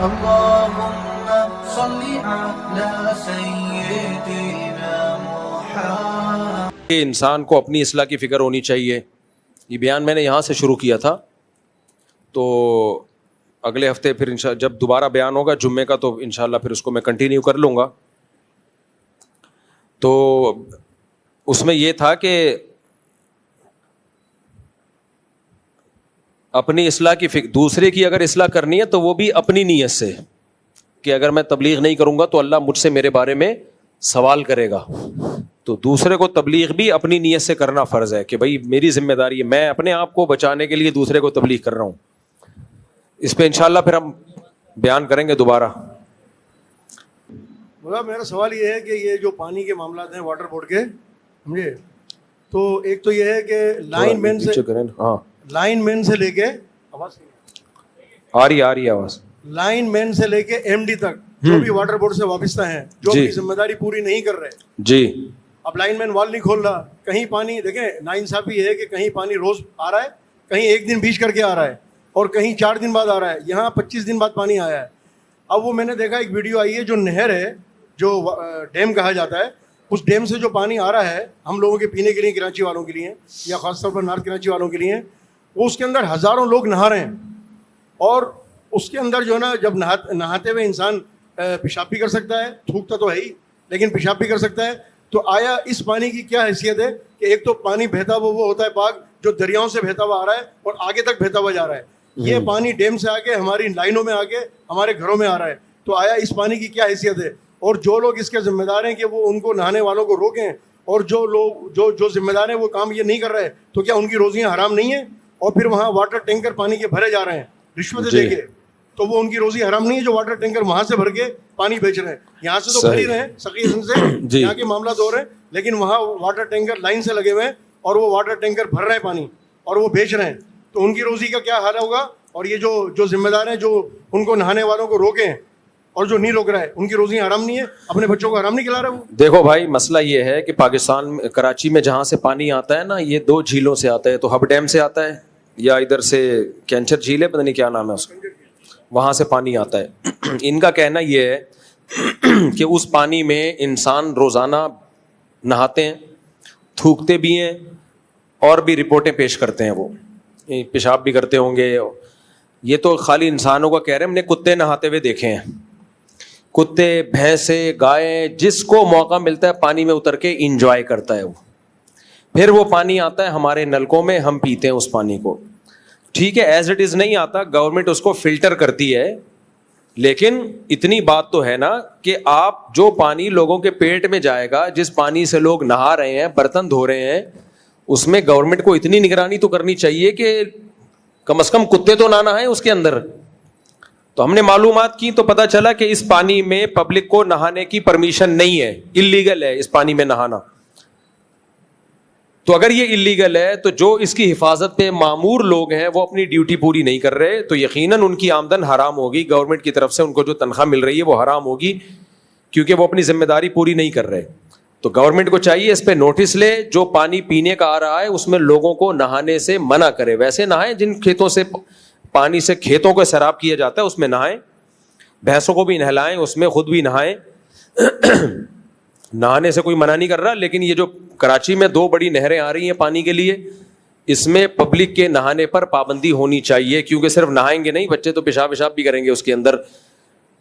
اللهم صل على سيدنا محمد. کہ انسان کو اپنی اصلاح کی فکر ہونی چاہیے. یہ بیان میں نے یہاں سے شروع کیا تھا, تو اگلے ہفتے پھر جب دوبارہ بیان ہوگا جمعے کا تو انشاءاللہ پھر اس کو میں کنٹینیو کر لوں گا. تو اس میں یہ تھا کہ اپنی اصلاح کی فکر, دوسرے کی اگر اصلاح کرنی ہے تو وہ بھی اپنی نیت سے, کہ اگر میں تبلیغ نہیں کروں گا تو اللہ مجھ سے میرے بارے میں سوال کرے گا. تو دوسرے کو تبلیغ بھی اپنی نیت سے کرنا فرض ہے کہ بھائی میری ذمہ داری ہے, میں اپنے آپ کو بچانے کے لیے دوسرے کو تبلیغ کر رہا ہوں. اس پہ انشاءاللہ پھر ہم بیان کریں گے دوبارہ. میرا سوال یہ ہے کہ یہ جو پانی کے معاملات ہیں واٹر بورڈ کے, سمجھے, تو ایک تو یہ ہے کہ لائن مین سے لے کے آواز آ رہی ہے آواز, لائن مین سے لے کے ایم ڈی تک جو بھی واٹر بورڈ سے وابستہ ہیں, جو اپنی ذمہ داری پوری نہیں کر رہے. جی, اب لائن مین وال نہیں کھول رہا, کہیں پانی دیکھیں ناانصافی یہ ہے کہ کہیں پانی روز آ رہا ہے, کہیں ایک دن بیچ کر کے آ رہا ہے, اور کہیں 4 دن بعد آ رہا ہے. یہاں 25 دن بعد پانی آیا ہے. اب وہ میں نے دیکھا ایک ویڈیو آئی ہے, جو نہر ہے, جو ڈیم کہا جاتا ہے, اس ڈیم سے جو پانی آ رہا ہے ہم لوگوں کے پینے کے لیے, کراچی والوں کے لیے یا خاص طور پر نارتھ کراچی والوں کے لیے, وہ اس کے اندر ہزاروں لوگ نہا رہے ہیں. اور اس کے اندر جو ہے نا, جب نہاتے ہوئے انسان پیشاب بھی کر سکتا ہے, تھوکتا تو ہے ہی لیکن پیشاب بھی کر سکتا ہے. تو آیا اس پانی کی کیا حیثیت ہے کہ ایک تو پانی بہتا ہوا وہ ہوتا ہے پاک, جو دریاؤں سے بہتا ہوا آ رہا ہے اور آگے تک بہتا ہوا جا رہا ہے. یہ پانی ڈیم سے آ کے ہماری لائنوں میں آ کے ہمارے گھروں میں آ رہا ہے. تو آیا اس پانی کی کیا حیثیت ہے؟ اور جو لوگ اس کے ذمہ دار ہیں کہ وہ ان کو نہانے والوں کو روکیں, اور جو لوگ جو ذمہ دار ہیں وہ کام یہ نہیں کر رہے, تو کیا ان کی روزیاں حرام نہیں ہیں؟ اور پھر وہاں واٹر ٹینکر پانی کے بھرے جا رہے ہیں رشوتیں دے کے, تو وہ ان کی روزی حرام نہیں ہے جو واٹر ٹینکر وہاں سے بھر کے پانی بیچ رہے ہیں؟ یہاں سے تو بھر ہی رہے ہیں سقی سے, یہاں کے معاملات ہو رہے ہیں, لیکن وہاں واٹر ٹینکر لائن سے لگے ہوئے ہیں اور وہ واٹر ٹینکر بھر رہے ہیں پانی اور وہ بیچ رہے ہیں. تو ان کی روزی کا کیا حال ہوگا؟ اور یہ جو ذمہ دار ہیں جو ان کو نہانے والوں کو روکیں اور جو نہیں روک رہا ہے, ان کی روزیاں حرام نہیں ہے, اپنے بچوں کو حرام نہیں کھلا رہا وہ. دیکھو بھائی, مسئلہ یہ ہے کہ پاکستان کراچی میں جہاں سے پانی آتا ہے نا, یہ 2 جھیلوں سے آتا ہے. تو ہب ڈیم سے آتا ہے یا ادھر سے کینچر جھیل ہے, پتہ نہیں کیا نام ہے اس کا, وہاں سے پانی آتا ہے. ان کا کہنا یہ ہے کہ اس پانی میں انسان روزانہ نہاتے ہیں, تھوکتے بھی ہیں اور بھی رپورٹیں پیش کرتے ہیں, وہ پیشاب بھی کرتے ہوں گے. یہ تو خالی انسانوں کا کہہ رہے ہیں, ہم نے کتے نہاتے ہوئے دیکھے ہیں. کتے, بھینسیں, گائیں, جس کو موقع ملتا ہے پانی میں اتر کے انجوائے کرتا ہے وہ. پھر وہ پانی آتا ہے ہمارے نلکوں میں, ہم پیتے ہیں اس پانی کو. ٹھیک ہے, ایز اٹ از نہیں آتا, گورنمنٹ اس کو فلٹر کرتی ہے, لیکن اتنی بات تو ہے نا کہ آپ جو پانی لوگوں کے پیٹ میں جائے گا, جس پانی سے لوگ نہا رہے ہیں, برتن دھو رہے ہیں, اس میں گورنمنٹ کو اتنی نگرانی تو کرنی چاہیے کہ کم از کم کتے تو نہ نہائیں اس کے اندر. تو ہم نے معلومات کی تو پتا چلا کہ اس پانی میں پبلک کو نہانے کی پرمیشن نہیں ہے, اللیگل ہے اس پانی میں نہانا. تو اگر یہ اللیگل ہے تو جو اس کی حفاظت پہ مامور لوگ ہیں وہ اپنی ڈیوٹی پوری نہیں کر رہے, تو یقیناً ان کی آمدن حرام ہوگی. گورنمنٹ کی طرف سے ان کو جو تنخواہ مل رہی ہے وہ حرام ہوگی, کیونکہ وہ اپنی ذمہ داری پوری نہیں کر رہے. تو گورنمنٹ کو چاہیے اس پہ نوٹس لے, جو پانی پینے کا آ رہا ہے اس میں لوگوں کو نہانے سے منع کرے. ویسے نہائیں, جن کھیتوں سے پانی سے کھیتوں کو سیراب کیا جاتا ہے اس میں نہائیں, بھینسوں کو بھی نہلائیں, اس میں خود بھی نہائیں. نہانے سے کوئی منع نہیں کر رہا, لیکن یہ جو کراچی میں 2 بڑی نہریں آ رہی ہیں پانی کے لیے, اس میں پبلک کے نہانے پر پابندی ہونی چاہیے, کیونکہ صرف نہائیں گے نہیں, بچے تو پیشاب بھی کریں گے اس کے اندر.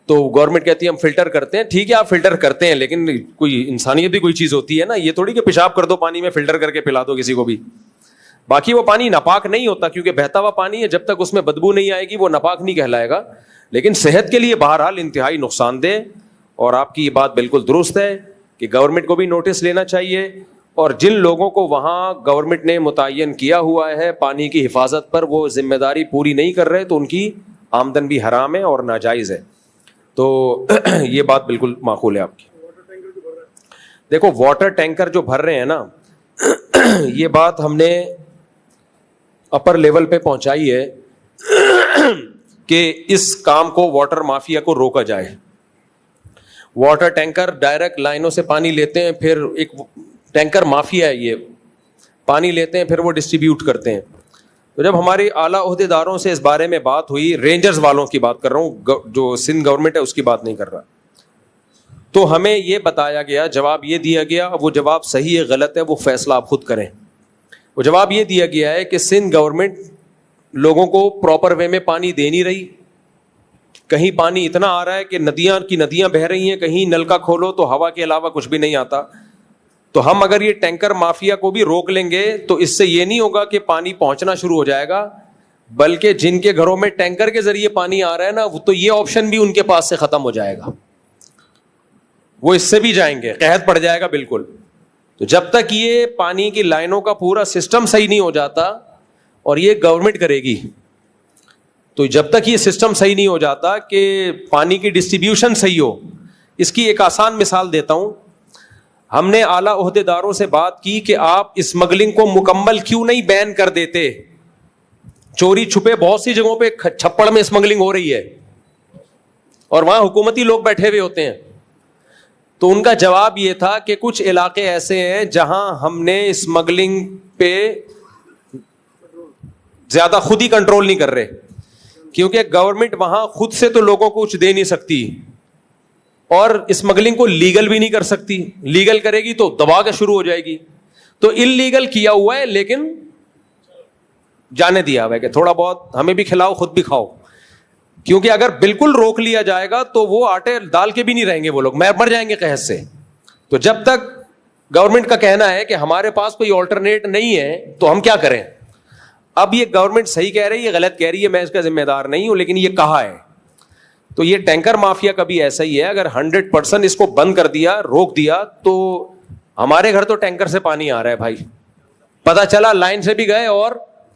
تو گورنمنٹ کہتی ہے ہم فلٹر کرتے ہیں. ٹھیک ہے آپ فلٹر کرتے ہیں, لیکن کوئی انسانیت بھی کوئی چیز ہوتی ہے نا. یہ تھوڑی کہ پیشاب کر دو پانی میں, فلٹر کر کے پلا دو کسی کو بھی. باقی وہ پانی ناپاک نہیں ہوتا, کیونکہ بہتا ہوا پانی ہے, جب تک اس میں بدبو نہیں آئے گی وہ ناپاک نہیں کہلائے گا, لیکن صحت کے لیے بہرحال انتہائی نقصان دہ. اور آپ کی یہ بات بالکل درست ہے کہ گورنمنٹ کو بھی نوٹس لینا چاہیے, اور جن لوگوں کو وہاں گورنمنٹ نے متعین کیا ہوا ہے پانی کی حفاظت پر, وہ ذمہ داری پوری نہیں کر رہے, تو ان کی آمدن بھی حرام ہے اور ناجائز ہے. تو یہ بات بالکل معقول ہے آپ کی. دیکھو واٹر ٹینکر جو بھر رہے ہیں نا, یہ بات ہم نے اپر لیول پہ پہنچائی ہے کہ اس کام کو واٹر مافیا کو روکا جائے. واٹر ٹینکر ڈائریکٹ لائنوں سے پانی لیتے ہیں, پھر ایک ٹینکر مافیا ہے, یہ پانی لیتے ہیں پھر وہ ڈسٹریبیوٹ کرتے ہیں. تو جب ہماری اعلیٰ عہدیداروں سے اس بارے میں بات ہوئی, رینجرز والوں کی بات کر رہا ہوں, جو سندھ گورنمنٹ ہے اس کی بات نہیں کر رہا, تو ہمیں یہ بتایا گیا, جواب یہ دیا گیا, وہ جواب صحیح ہے غلط ہے وہ فیصلہ آپ خود کریں. وہ جواب یہ دیا گیا ہے کہ سندھ گورنمنٹ لوگوں کو پراپر وے میں پانی دے نہیں رہی. کہیں پانی اتنا آ رہا ہے کہ ندیاں کی ندیاں بہہ رہی ہیں, کہیں نل کا کھولو تو ہوا کے علاوہ کچھ بھی نہیں آتا. تو ہم اگر یہ ٹینکر مافیا کو بھی روک لیں گے تو اس سے یہ نہیں ہوگا کہ پانی پہنچنا شروع ہو جائے گا, بلکہ جن کے گھروں میں ٹینکر کے ذریعے پانی آ رہا ہے نا, تو یہ آپشن بھی ان کے پاس سے ختم ہو جائے گا, وہ اس سے بھی جائیں گے, قحط پڑ جائے گا بالکل. تو جب تک یہ پانی کی لائنوں کا پورا سسٹم صحیح نہیں ہو جاتا, اور یہ گورنمنٹ کرے گی, تو جب تک یہ سسٹم صحیح نہیں ہو جاتا کہ پانی کی ڈسٹریبیوشن صحیح ہو. اس کی ایک آسان مثال دیتا ہوں. ہم نے اعلیٰ عہدیداروں سے بات کی کہ آپ اسمگلنگ کو مکمل کیوں نہیں بین کر دیتے, چوری چھپے بہت سی جگہوں پہ چھپڑ میں اسمگلنگ ہو رہی ہے اور وہاں حکومتی لوگ بیٹھے ہوئے ہوتے ہیں. تو ان کا جواب یہ تھا کہ کچھ علاقے ایسے ہیں جہاں ہم نے اسمگلنگ پہ زیادہ خود ہی کنٹرول نہیں کر رہے, کیونکہ گورنمنٹ وہاں خود سے تو لوگوں کو کچھ دے نہیں سکتی, اور اسمگلنگ کو لیگل بھی نہیں کر سکتی. لیگل کرے گی تو دبا کے شروع ہو جائے گی. تو انلیگل کیا ہوا ہے لیکن جانے دیا ہوا ہے کہ تھوڑا بہت ہمیں بھی کھلاؤ خود بھی کھاؤ, کیونکہ اگر بالکل روک لیا جائے گا تو وہ آٹے ڈال کے بھی نہیں رہیں گے, وہ لوگ مر جائیں گے قحط سے. تو جب تک گورنمنٹ کا کہنا ہے کہ ہمارے پاس کوئی آلٹرنیٹ نہیں ہے تو ہم کیا کریں. اب یہ گورنمنٹ صحیح کہہ رہی ہے غلط کہہ رہی ہے, میں اس کا ذمہ دار نہیں ہوں, لیکن یہ کہا ہے. تو یہ ٹینکر مافیا کا بھی ایسا ہی ہے, اگر 100% اس کو بند کر دیا, روک دیا, تو ہمارے گھر تو ٹینکر سے پانی آ رہا ہے بھائی, پتا چلا لائن سے بھی گئے اور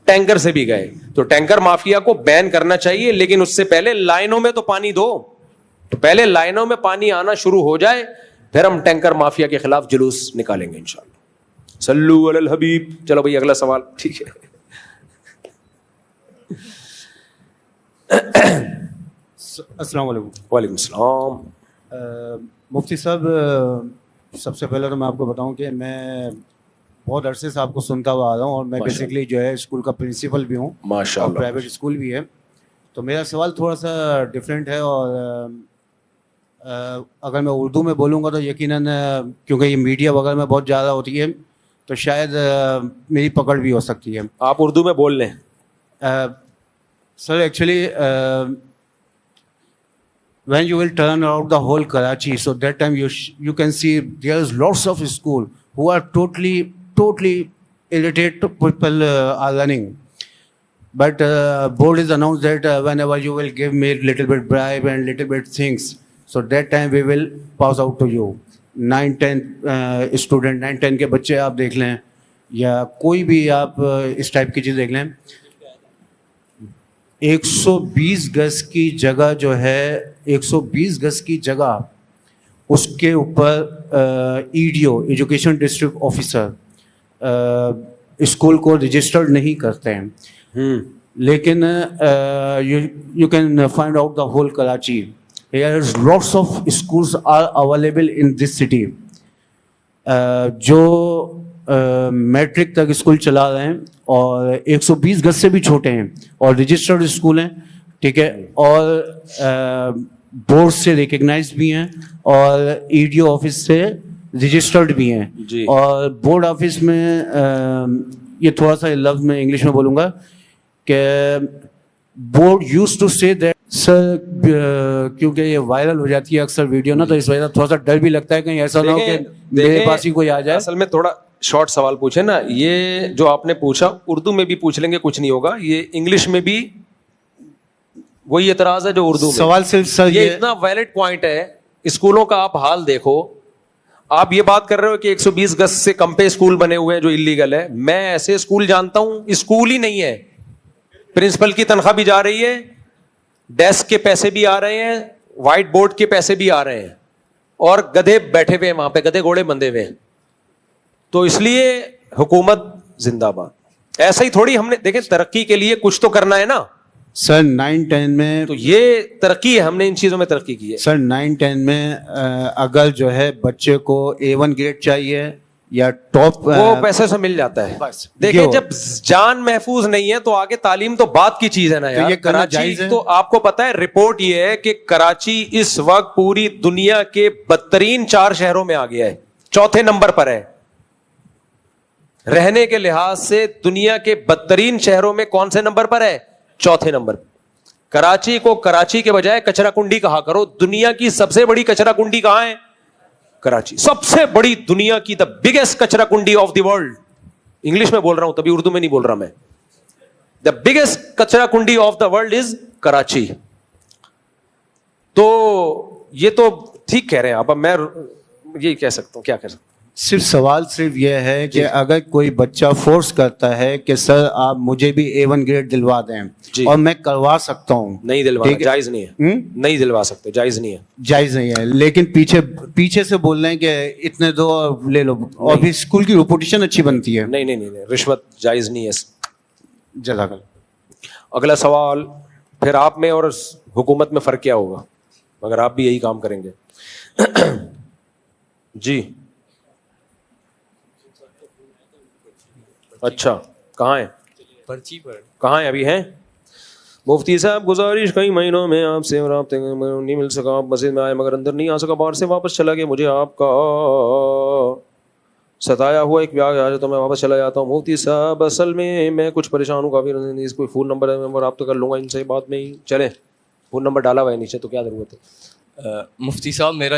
ٹینکر سے بھی گئے. تو ٹینکر مافیا کو بین کرنا چاہیے, لیکن اس سے پہلے لائنوں میں تو پانی دو. تو پہلے لائنوں میں پانی آنا شروع ہو جائے, پھر ہم ٹینکر مافیا کے خلاف جلوس نکالیں گے انشاءاللہ. صلو علی الحبیب. چلو بھائی اگلا سوال. ٹھیک ہے. السلام علیکم. وعلیکم السلام. مفتی صاحب, سب سے پہلے تو میں آپ کو بتاؤں کہ میں بہت عرصے سے آپ کو سنتا ہوا آ رہا ہوں, اور میں بیسکلی جو ہے اسکول کا پرنسپل بھی ہوں, اور پرائیویٹ اسکول بھی ہے. تو میرا سوال تھوڑا سا ڈفرینٹ ہے, اور اگر میں اردو میں بولوں گا تو یقیناً کیونکہ یہ میڈیا وغیرہ میں بہت زیادہ ہوتی ہے تو شاید میری پکڑ بھی ہو سکتی ہے. آپ اردو میں بول لیں. Sir actually when you will turn around the whole Karachi, so that time you can see there is lots of school who are totally illiterate people are running, but board is announced that whenever you will give me little bit bribe and little bit things, so that time we will pass out to you. 9-10 student 9-10 کے بچے آپ دیکھ لیں, یا کوئی بھی آپ اس type کی چیز دیکھ لیں, 120 گز کی جگہ جو ہے, 120 گز کی جگہ اس کے اوپر EDO education district officer school کو رجسٹرڈ نہیں کرتے ہیں. لیکن you can find out the whole Karachi, here lots of schools are available in this city جو میٹرک تک اسکول چلا رہے ہیں, اور 120 گز سے بھی چھوٹے ہیں, اور رجسٹرڈ اسکول ہیں, ٹھیک ہے, اور بورڈ سے ریکگنائز بھی ہیں, اور EDO آفس سے رجسٹرڈ بھی ہیں. اور بورڈ آفس میں یہ تھوڑا سا لفظ میں انگلش میں بولوں گا کہ بورڈ یوز ٹو سے دیٹ. سر کیونکہ یہ وائرل ہو جاتی ہے اکثر ویڈیو نا, تو اس وجہ سے تھوڑا سا ڈر بھی لگتا ہے کہیں ایسا نہ ہو کہ میرے پاس ہی کوئی آ جائے. اصل میں تھوڑا شارٹ سوال پوچھے نا, یہ جو آپ نے پوچھا اردو میں بھی پوچھ لیں گے, کچھ نہیں ہوگا. یہ انگلش میں بھی وہی اعتراض ہے جو اردو میں. سوال صرف سر یہ اتنا ویلڈ پوائنٹ ہے. اسکولوں کا آپ حال دیکھو, آپ یہ بات کر رہے ہو کہ 120 گز سے کم پہ اسکول بنے ہوئے ہیں جو انلیگل ہے. میں ایسے اسکول جانتا ہوں اسکول ہی نہیں ہے, پرنسپل کی تنخواہ بھی جا رہی ہے, ڈیسک کے پیسے بھی آ رہے ہیں, وائٹ بورڈ کے پیسے بھی آ رہے ہیں, اور گدھے بیٹھے ہوئے ہیں وہاں پہ, گدھے گھوڑے بندھے ہوئے ہیں. تو اس لیے حکومت زندہ باد. ایسا ہی تھوڑی ہم نے دیکھیں ترقی کے لیے کچھ تو کرنا ہے نا سر. 9-10 میں تو یہ ترقی ہے, ہم نے ان چیزوں میں ترقی کی ہے سر. 9-10 میں اگر جو ہے بچے کو A1 گریڈ چاہیے یا ٹاپ وہ پیسے سے مل جاتا ہے. بس دیکھیں جب جان محفوظ نہیں ہے تو آگے تعلیم تو بات کی چیز ہے نا یار. یہ کرنا کراچی جائز ہے. تو آپ کو پتا ہے رپورٹ یہ ہے کہ کراچی اس وقت پوری دنیا کے بدترین 4 شہروں میں آ گیا ہے, 4تھے نمبر پر ہے رہنے کے لحاظ سے. دنیا کے بدترین شہروں میں کون سے نمبر پر ہے؟ 4تھے نمبر. کراچی کو کراچی کے بجائے کچرا کنڈی کہا کرو. دنیا کی سب سے بڑی کچرا کنڈی کہاں ہے؟ کراچی. سب سے بڑی دنیا کی دا بگیسٹ کچرا کنڈی آف دی ورلڈ. انگلش میں بول رہا ہوں تبھی اردو میں نہیں بول رہا میں. دا بگیسٹ کچرا کنڈی of the world is Karachi. تو یہ تو ٹھیک کہہ رہے ہیں آپ. اب میں یہی کہہ سکتا ہوں, کیا کہہ سکتا ہوں. صرف سوال صرف یہ ہے کہ اگر کوئی بچہ فورس کرتا ہے کہ سر آپ مجھے بھی A1 گریڈ دلوا دیں اور میں کروا سکتا ہوں, نہیں دلوانا جائز نہیں ہے. نہیں دلوا سکتے, جائز نہیں ہے. جائز نہیں ہے, لیکن پیچھے سے بول رہے ہیں کہ اتنے دو لے لو اور بھی اسکول کی ریپوٹیشن اچھی بنتی ہے. نہیں نہیں نہیں, رشوت جائز نہیں ہے. جزاک اللہ. اگلا سوال, پھر آپ میں اور حکومت میں فرق کیا ہوگا اگر آپ بھی یہی کام کریں گے؟ جی اچھا, کہاں ہیں پرچی پر کہاں ہیں ابھی ہیں؟ مفتی صاحب گزارش, کئی مہینوں میں آپ سے رابطے نہیں مل سکا. آپ مسجد میں آئے مگر اندر نہیں آ سکا, باہر سے واپس چلا گیا. مجھے آپ کا ستایا ہوا ایک بیاہ آ تو میں واپس چلا جاتا ہوں. مفتی صاحب اصل میں کچھ پریشان ہوں کافی. کوئی فون نمبر ہے میں رابطہ کر لوں گا ان سے بات میں ہی. چلیں فون نمبر ڈالا ہوا ہے نیچے تو کیا ضرورت ہے. مفتی صاحب میرا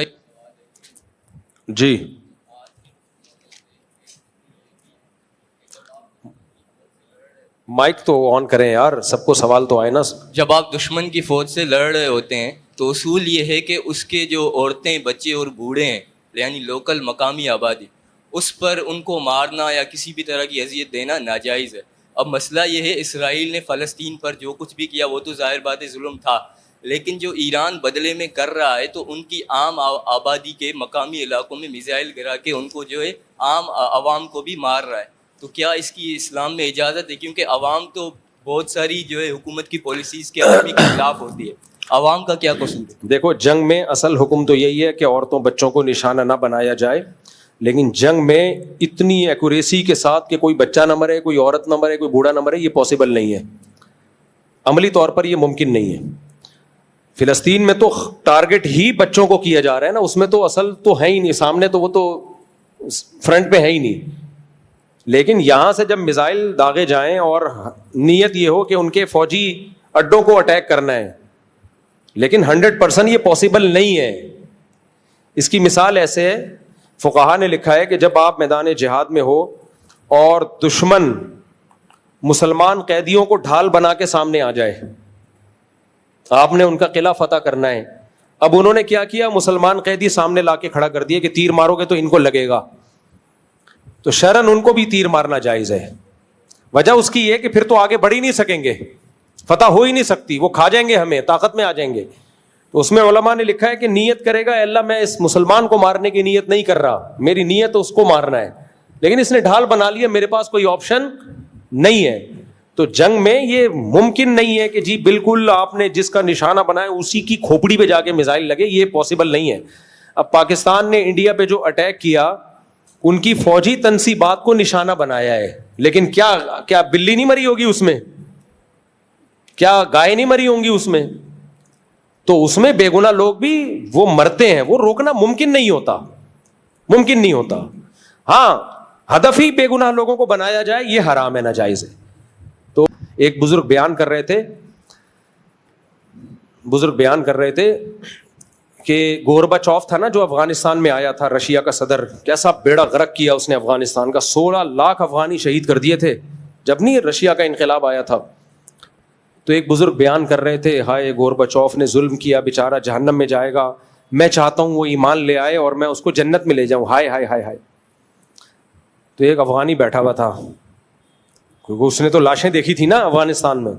جی مائک تو آن کریں یار, سب کو سوال تو آئے نا. جب آپ دشمن کی فوج سے لڑ رہے ہوتے ہیں تو اصول یہ ہے کہ اس کے جو عورتیں بچے اور بوڑھے ہیں یعنی لوکل مقامی آبادی, اس پر ان کو مارنا یا کسی بھی طرح کی اذیت دینا ناجائز ہے. اب مسئلہ یہ ہے اسرائیل نے فلسطین پر جو کچھ بھی کیا وہ تو ظاہر بات ظلم تھا, لیکن جو ایران بدلے میں کر رہا ہے تو ان کی عام آبادی کے مقامی علاقوں میں میزائل گرا کے ان کو جو ہے عام عوام کو بھی مار رہا ہے. تو کیا اس کی اسلام میں اجازت ہے؟ کیونکہ عوام تو بہت ساری جو ہے حکومت کی پالیسیز کے آدمی کے خلاف ہوتی ہے, عوام کا کیا قصور ہے؟ دیکھو جنگ میں اصل حکم تو یہی ہے کہ عورتوں بچوں کو نشانہ نہ بنایا جائے, لیکن جنگ میں اتنی ایکوریسی کے ساتھ کہ کوئی بچہ نہ مرے, کوئی عورت نہ مرے, کوئی بوڑھا نہ مرے, یہ پاسبل نہیں ہے. عملی طور پر یہ ممکن نہیں ہے. فلسطین میں تو ٹارگٹ ہی بچوں کو کیا جا رہا ہے نا, اس میں تو اصل تو ہے ہی نہیں سامنے, تو وہ تو فرنٹ پہ ہے ہی نہیں. لیکن یہاں سے جب میزائل داغے جائیں اور نیت یہ ہو کہ ان کے فوجی اڈوں کو اٹیک کرنا ہے, لیکن 100% یہ پاسبل نہیں ہے. اس کی مثال ایسے ہے, فقہا نے لکھا ہے کہ جب آپ میدان جہاد میں ہو اور دشمن مسلمان قیدیوں کو ڈھال بنا کے سامنے آ جائے, آپ نے ان کا قلعہ فتح کرنا ہے. اب انہوں نے کیا کیا, مسلمان قیدی سامنے لا کے کھڑا کر دیا کہ تیر مارو گے تو ان کو لگے گا, تو شرعن ان کو بھی تیر مارنا جائز ہے. وجہ اس کی یہ کہ پھر تو آگے بڑھ ہی نہیں سکیں گے, فتح ہو ہی نہیں سکتی, وہ کھا جائیں گے ہمیں, طاقت میں آ جائیں گے. تو اس میں علماء نے لکھا ہے کہ نیت کرے گا, اللہ میں اس مسلمان کو مارنے کی نیت نہیں کر رہا, میری نیت اس کو مارنا ہے, لیکن اس نے ڈھال بنا لیا, میرے پاس کوئی آپشن نہیں ہے. تو جنگ میں یہ ممکن نہیں ہے کہ جی بالکل آپ نے جس کا نشانہ بنایا اسی کی کھوپڑی پہ جا کے میزائل لگے, یہ پاسبل نہیں ہے. اب پاکستان نے انڈیا پہ جو اٹیک کیا ان کی فوجی تنصیبات کو نشانہ بنایا ہے, لیکن کیا بلی نہیں مری ہوگی اس میں, کیا گائے نہیں مری ہوں گی اس میں؟ تو اس میں بے گناہ لوگ بھی وہ مرتے ہیں, وہ روکنا ممکن نہیں ہوتا, ممکن نہیں ہوتا. ہاں ہدف ہی بے گناہ لوگوں کو بنایا جائے یہ حرام ہے, ناجائز ہے. تو ایک بزرگ بیان کر رہے تھے کہ گورباچوف تھا نا جو افغانستان میں آیا تھا, رشیا کا صدر, کیسا بیڑا غرق کیا اس نے افغانستان کا, 16 لاکھ افغانی شہید کر دیے تھے جب نہیں رشیا کا انقلاب آیا تھا. تو ایک بزرگ بیان کر رہے تھے, ہائے گورباچوف نے ظلم کیا, بیچارہ جہنم میں جائے گا, میں چاہتا ہوں وہ ایمان لے آئے اور میں اس کو جنت میں لے جاؤں, ہائے ہائے ہائے ہائے. تو ایک افغانی بیٹھا ہوا تھا, کیونکہ اس نے تو لاشیں دیکھی تھی نا افغانستان میں,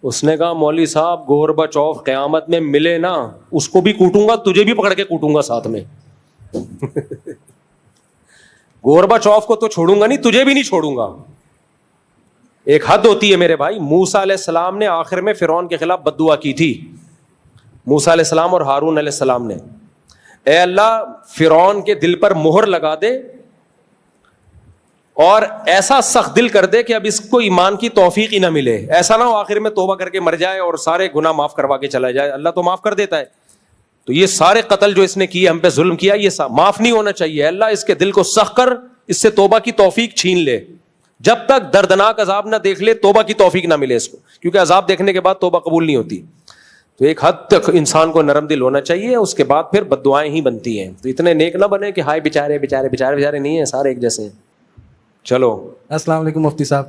اس نے کہا مولوی صاحب گورباچوف قیامت میں ملے نا, اس کو بھی کوٹوں گا, تجھے بھی پکڑ کے کوٹوں گا ساتھ میں. گورباچوف کو تو چھوڑوں گا نہیں, تجھے بھی نہیں چھوڑوں گا. ایک حد ہوتی ہے میرے بھائی. موسیٰ علیہ السلام نے آخر میں فرعون کے خلاف بد دعا کی تھی, موسیٰ علیہ السلام اور ہارون علیہ السلام نے, اے اللہ فرعون کے دل پر مہر لگا دے اور ایسا سخت دل کر دے کہ اب اس کو ایمان کی توفیق ہی نہ ملے. ایسا نہ ہو آخر میں توبہ کر کے مر جائے اور سارے گناہ معاف کروا کے چلا جائے. اللہ تو معاف کر دیتا ہے. تو یہ سارے قتل جو اس نے کیے, ہم پہ ظلم کیا, یہ معاف نہیں ہونا چاہیے. اللہ اس کے دل کو سخت کر اس سے توبہ کی توفیق چھین لے. جب تک دردناک عذاب نہ دیکھ لے توبہ کی توفیق نہ ملے اس کو, کیونکہ عذاب دیکھنے کے بعد توبہ قبول نہیں ہوتی. تو ایک حد تک انسان کو نرم دل ہونا چاہیے, اس کے بعد پھر بد دعائیں ہی بنتی ہیں. تو اتنے نیک نہ بنے کہ ہائے بیچارے بیچارے بیچارے بیچارے نہیں ہیں, سارے ایک جیسے ہیں. چلو. السلام علیکم مفتی صاحب.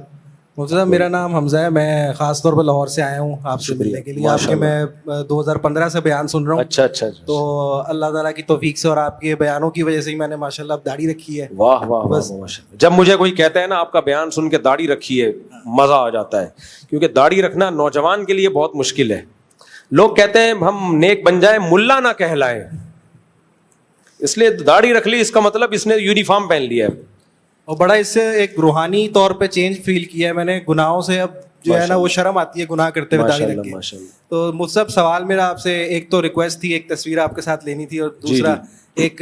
مفتی صاحب میرا نام حمزہ ہے, میں خاص طور پر لاہور سے آیا ہوں آپ سے ملنے کے لیے. آپ کے میں 2015 سے بیان سن رہا ہوں. اچھا. تو اللہ تعالیٰ کی توفیق سے اور آپ کے بیانوں کی وجہ سے ہی میں نے ماشاء اللہ اب داڑھی رکھی ہے. واہ واہ واہ. جب مجھے کوئی کہتا ہے نا آپ کا بیان سن کے داڑھی رکھی ہے, مزہ آ جاتا ہے, کیونکہ داڑھی رکھنا نوجوان کے لیے بہت مشکل ہے. لوگ کہتے ہیں ہم نیک بن جائیں ملا نہ کہلائیں, اس لیے داڑھی رکھ لی, اس کا مطلب اس نے یونیفارم پہن لیا ہے. اور بڑا اس سے ایک روحانی طور پہ چینج فیل کیا ہے میں نے. گناہوں سے اب جو ہے نا وہ شرم آتی ہے گناہ کرتے ہوئے داڑھی رکھ کے. تو مجھ سے سوال میرا آپ سے, ایک تو ریکویسٹ تھی, ایک تصویر آپ کے ساتھ لینی تھی, اور دوسرا ایک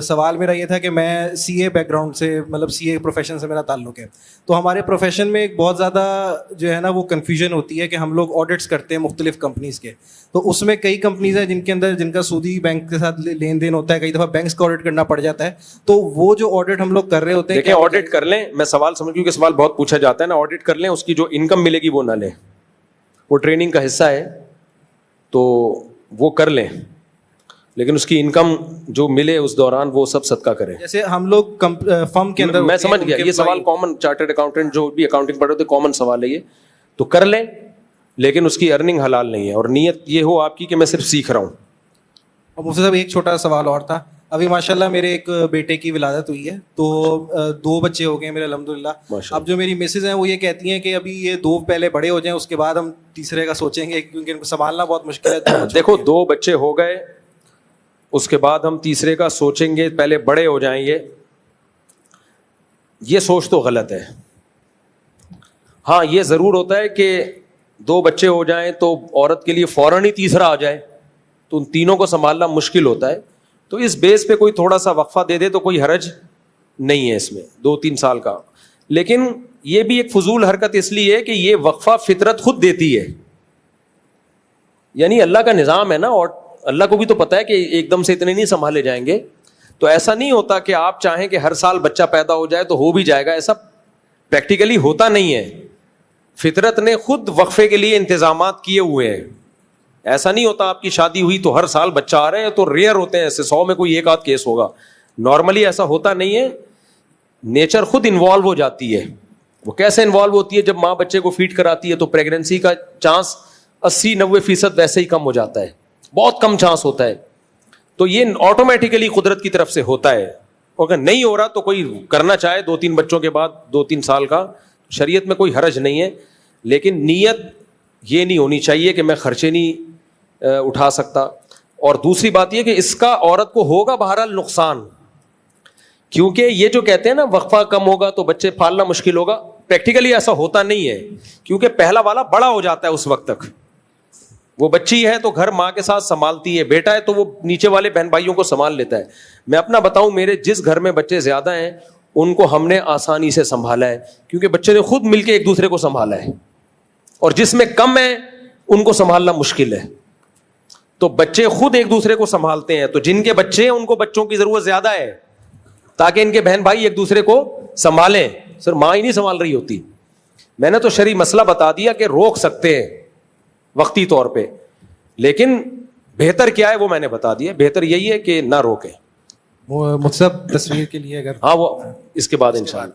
سوال میرا یہ تھا کہ میں سی اے بیک گراؤنڈ سے, مطلب سی اے پروفیشن سے میرا تعلق ہے. تو ہمارے پروفیشن میں ایک بہت زیادہ جو ہے نا وہ کنفیوژن ہوتی ہے کہ ہم لوگ آڈٹس کرتے ہیں مختلف کمپنیز کے. تو اس میں کئی کمپنیز ہیں جن کے اندر جن کا سودی بینک کے ساتھ لین دین ہوتا ہے, کئی دفعہ بینکس کا آڈٹ کرنا پڑ جاتا ہے. تو وہ جو آڈٹ ہم لوگ کر رہے ہوتے ہیں, دیکھیں آڈٹ کر لیں, میں سوال سمجھ, کیونکہ سوال بہت پوچھا جاتا ہے نا, آڈٹ کر لیں, اس کی جو انکم ملے گی وہ نہ لیں, وہ ٹریننگ کا حصہ ہے تو وہ کر لیں, لیکن اس کی انکم جو ملے اس دوران وہ سب صدقہ کریں. جیسے ہم لوگ فرم کے اندر, میں سمجھ گیا یہ سوال کامن, چارٹرڈ اکاؤنٹنٹ جو بھی اکاؤنٹنگ پڑھے ہوتے کامن سوال ہے یہ, تو کر لیں, لیکن اس کی ارننگ حلال نہیں ہے, اور نیت یہ ہو آپ کی کہ میں صرف سیکھ رہا ہوں. اور مجھ سے صاحب ایک چھوٹا سوال اور تھا. ابھی ماشاءاللہ میرے ایک بیٹے کی ولادت ہوئی ہے, تو 2 بچے ہو گئے میرے الحمدللہ. اب جو میری مسز ہیں وہ یہ کہتی ہیں کہ ابھی یہ 2 پہلے بڑے ہو جائیں, اس کے بعد ہم تیسرے کا سوچیں گے, کیونکہ ان کو سنبھالنا بہت مشکل ہے. دیکھو 2 بچے ہو گئے, اس کے بعد ہم تیسرے کا سوچیں گے, پہلے بڑے ہو جائیں گے, یہ سوچ تو غلط ہے. ہاں یہ ضرور ہوتا ہے کہ 2 بچے ہو جائیں تو عورت کے لیے فوراً ہی تیسرا آ جائے, تو ان تینوں کو سنبھالنا مشکل ہوتا ہے. تو اس بیس پہ کوئی تھوڑا سا وقفہ دے دے تو کوئی حرج نہیں ہے اس میں, 2-3 سال کا. لیکن یہ بھی ایک فضول حرکت اس لیے ہے کہ یہ وقفہ فطرت خود دیتی ہے, یعنی اللہ کا نظام ہے نا, اور اللہ کو بھی تو پتا ہے کہ ایک دم سے اتنے نہیں سنبھالے جائیں گے. تو ایسا نہیں ہوتا کہ آپ چاہیں کہ ہر سال بچہ پیدا ہو جائے تو ہو بھی جائے گا, ایسا پریکٹیکلی ہوتا نہیں ہے. فطرت نے خود وقفے کے لیے انتظامات کیے ہوئے ہیں. ایسا نہیں ہوتا آپ کی شادی ہوئی تو ہر سال بچہ آ رہے ہیں, تو ریئر ہوتے ہیں ایسے, 100 میں کوئی 1 آدھ کیس ہوگا. نارملی ایسا ہوتا نہیں ہے, نیچر خود انوالو ہو جاتی ہے. وہ کیسے انوالو ہوتی ہے, جب ماں بچے کو فیڈ کراتی ہے تو پریگننسی کا چانس 80-90% ویسے ہی کم ہو جاتا ہے, بہت کم چانس ہوتا ہے. تو یہ آٹومیٹیکلی قدرت کی طرف سے ہوتا ہے. اگر نہیں ہو رہا تو کوئی کرنا چاہے 2-3 بچوں کے بعد 2-3 سال کا, شریعت میں کوئی حرج نہیں ہے. لیکن نیت یہ نہیں ہونی چاہیے کہ میں خرچے نہیں اٹھا سکتا. اور دوسری بات یہ کہ اس کا عورت کو ہوگا بہرحال نقصان, کیونکہ یہ جو کہتے ہیں نا وقفہ کم ہوگا تو بچے پالنا مشکل ہوگا, پریکٹیکلی ایسا ہوتا نہیں ہے, کیونکہ پہلا والا بڑا ہو جاتا ہے اس وقت تک. وہ بچی ہے تو گھر ماں کے ساتھ سنبھالتی ہے, بیٹا ہے تو وہ نیچے والے بہن بھائیوں کو سنبھال لیتا ہے. میں اپنا بتاؤں, میرے جس گھر میں بچے زیادہ ہیں ان کو ہم نے آسانی سے سنبھالا ہے, کیونکہ بچے نے خود مل کے ایک دوسرے کو سنبھالا ہے. اور جس میں کم ہے ان کو سنبھالنا مشکل ہے. تو بچے خود ایک دوسرے کو سنبھالتے ہیں, تو جن کے بچے ہیں ان کو بچوں کی ضرورت زیادہ ہے, تاکہ ان کے بہن بھائی ایک دوسرے کو سنبھالیں. صرف ماں ہی نہیں سنبھال رہی ہوتی. میں نے تو شرعی مسئلہ بتا دیا کہ روک سکتے ہیں وقتی طور پہ, لیکن بہتر کیا ہے وہ میں نے بتا دیا. بہتر یہی ہے کہ نہ روکیں. مجھ سے تصویر کے لیے اگر, ہاں وہ اس کے بعد انشاءاللہ.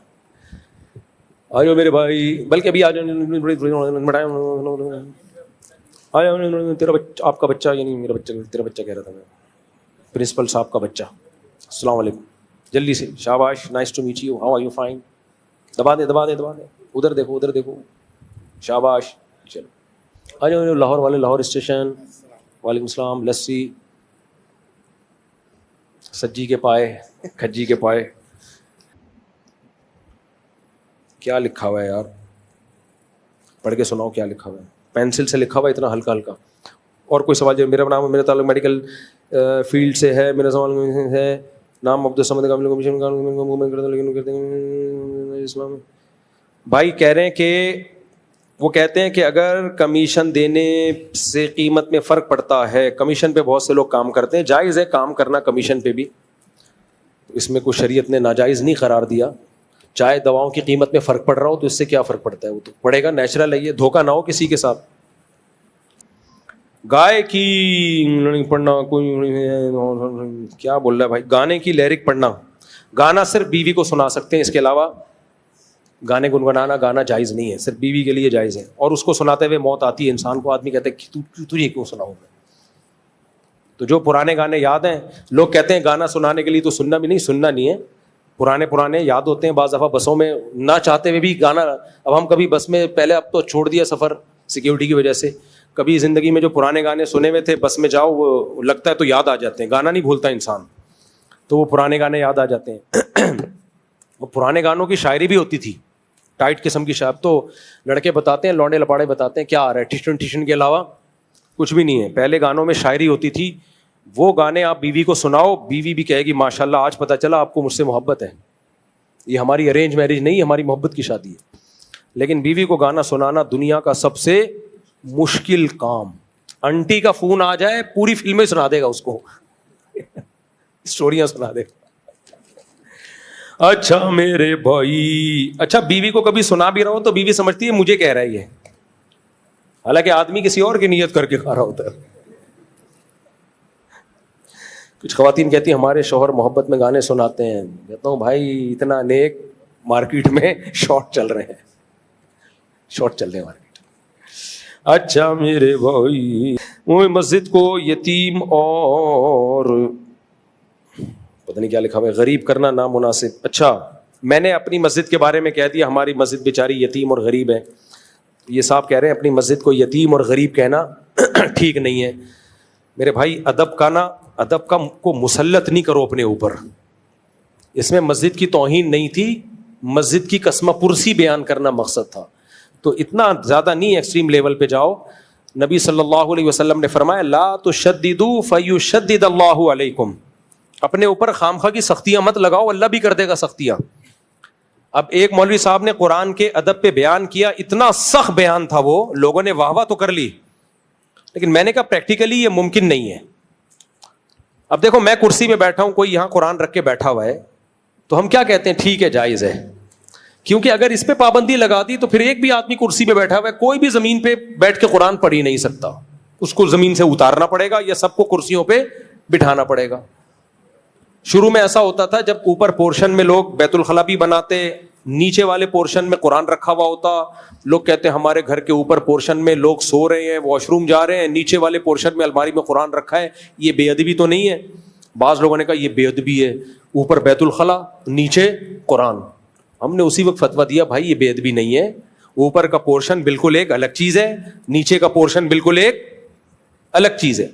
آئیو میرے بھائی, بلکہ ابھی آ جاؤ, تیرا بچہ, آپ کا بچہ, یعنی میرا بچہ, تیرا بچہ کہہ رہا تھا میں, پرنسپل صاحب کا بچہ. السلام علیکم, جلدی سے, شاباش, nice to meet you, how are you, fine. دبا دے دبا دے دبا دے, ادھر دیکھو ادھر دیکھو, شاباش. چلو آ جاؤ لاہور والے, لاہور اسٹیشن. وعلیکم السلام. لسی, سجی کے پائے, کھجی کے پائے. کیا لکھا ہوا ہے یار, پڑھ کے سناؤ کیا لکھا ہوا ہے. پینسل سے لکھا ہوا اتنا ہلکا ہلکا. اور کوئی سوال؟ جو میرا نام, میرا تعلق میڈیکل فیلڈ سے ہے. میرا سوال ہے, نام عبد الصمد, اسلام میں بھائی کہہ رہے ہیں کہ وہ کہتے ہیں کہ اگر کمیشن دینے سے قیمت میں فرق پڑتا ہے, کمیشن پہ بہت سے لوگ کام کرتے ہیں, جائز ہے کام کرنا کمیشن پہ بھی, اس میں کوئی شریعت نے ناجائز نہیں قرار دیا. چاہے دواؤں کی قیمت میں فرق پڑ رہا ہو تو اس سے کیا فرق پڑتا ہے, وہ تو پڑے گا, نیچرل ہے یہ, دھوکہ نہ ہو کسی کے ساتھ. گائے کی پڑھنا کوئی کیا بول رہا ہے بھائی, گانے کی لیرک پڑھنا, گانا صرف بیوی کو سنا سکتے ہیں, اس کے علاوہ گانے گنگنانا گانا جائز نہیں ہے, صرف بیوی کے لیے جائز ہے. اور اس کو سناتے ہوئے موت آتی ہے انسان کو, آدمی کہتے ہے تجھے کیوں سناؤں میں. تو جو پرانے گانے یاد ہیں, لوگ کہتے ہیں گانا سنانے کے لیے تو سننا بھی نہیں, سننا نہیں ہے, پرانے یاد ہوتے ہیں. بعض دفعہ بسوں میں نہ چاہتے ہوئے بھی گانا, اب ہم کبھی بس میں, پہلے اب تو چھوڑ دیا سفر سیکیورٹی کی وجہ سے, کبھی زندگی میں جو پرانے گانے سنے ہوئے تھے بس میں جاؤ وہ لگتا ہے تو یاد آ جاتے ہیں, گانا نہیں بھولتا انسان, تو وہ پرانے گانے یاد آ جاتے ہیں. وہ پرانے گانوں کی شاعری بھی ہوتی تھی, ٹائٹ قسم کی شاعری. تو لڑکے بتاتے ہیں, لونڈے لپاڑے بتاتے ہیں کیا آ رہا ہے, ٹیشن کے علاوہ کچھ بھی نہیں ہے. پہلے گانوں میں شاعری ہوتی تھی, وہ گانے آپ بیوی کو سناؤ, بیوی بھی کہے گی ماشاءاللہ آج پتہ چلا آپ کو مجھ سے محبت ہے, یہ ہماری ارینج میرج نہیں, ہماری محبت کی شادی ہے. لیکن بیوی کو گانا سنانا دنیا کا سب سے مشکل کام. انٹی کا فون آ جائے پوری فلمیں سنا دے گا اس کو, اسٹوریاں سنا دے گا. اچھا میرے بھائی, اچھا بیوی کو کبھی سنا بھی رہا ہو تو بیوی سمجھتی ہے مجھے کہہ رہا ہے یہ, حالانکہ آدمی کسی اور کی نیت کر کے کھا رہا ہوتا ہے. کچھ خواتین کہتی ہیں ہمارے شوہر محبت میں گانے سناتے ہیں. کہتا ہوں بھائی اتنا نیک, مارکیٹ میں شارٹ چل رہے ہیں مارکیٹ. اچھا میرے بھائی, وہ مسجد کو یتیم اور پتہ نہیں کیا لکھا ہوا ہے, غریب کرنا نامناسب. اچھا میں نے اپنی مسجد کے بارے میں کہہ دیا ہماری مسجد بیچاری یتیم اور غریب ہے. یہ صاحب کہہ رہے ہیں اپنی مسجد کو یتیم اور غریب کہنا ٹھیک نہیں ہے. میرے بھائی ادب کا کو مسلط نہیں کرو اپنے اوپر. اس میں مسجد کی توہین نہیں تھی, مسجد کی قسمہ پرسی بیان کرنا مقصد تھا. تو اتنا زیادہ نہیں ایکسٹریم لیول پہ جاؤ. نبی صلی اللہ علیہ وسلم نے فرمایا لا تشددوا فیشدد اللہ علیکم, اپنے اوپر خامخواہ کی سختیاں مت لگاؤ, اللہ بھی کر دے گا سختیاں. اب ایک مولوی صاحب نے قرآن کے ادب پہ بیان کیا, اتنا سخت بیان تھا وہ, لوگوں نے واہ واہ تو کر لی, لیکن میں نے کہا پریکٹیکلی یہ ممکن نہیں ہے. اب دیکھو میں کرسی میں بیٹھا ہوں, کوئی یہاں قرآن رکھ کے بیٹھا ہوا ہے, تو ہم کیا کہتے ہیں ٹھیک ہے جائز ہے, کیونکہ اگر اس پہ پابندی لگا دی تو پھر ایک بھی آدمی کرسی پہ بیٹھا ہوا ہے, کوئی بھی زمین پہ بیٹھ کے قرآن پڑھ ہی نہیں سکتا, اس کو زمین سے اتارنا پڑے گا یا سب کو کرسیوں پہ بٹھانا پڑے گا. شروع میں ایسا ہوتا تھا جب اوپر پورشن میں لوگ بیت الخلا بھی بناتے, نیچے والے پورشن میں قرآن رکھا ہوا ہوتا, لوگ کہتے ہیں ہمارے گھر کے اوپر پورشن میں لوگ سو رہے ہیں, واش روم جا رہے ہیں, نیچے والے پورشن میں الماری میں قرآن رکھا ہے, یہ بے ادبی تو نہیں ہے؟ بعض لوگوں نے کہا یہ بے ادبی ہے, اوپر بیت الخلا نیچے قرآن. ہم نے اسی وقت فتویٰ دیا بھائی یہ بے ادبی نہیں ہے, اوپر کا پورشن بالکل ایک الگ چیز ہے, نیچے کا پورشن بالکل ایک الگ چیز ہے.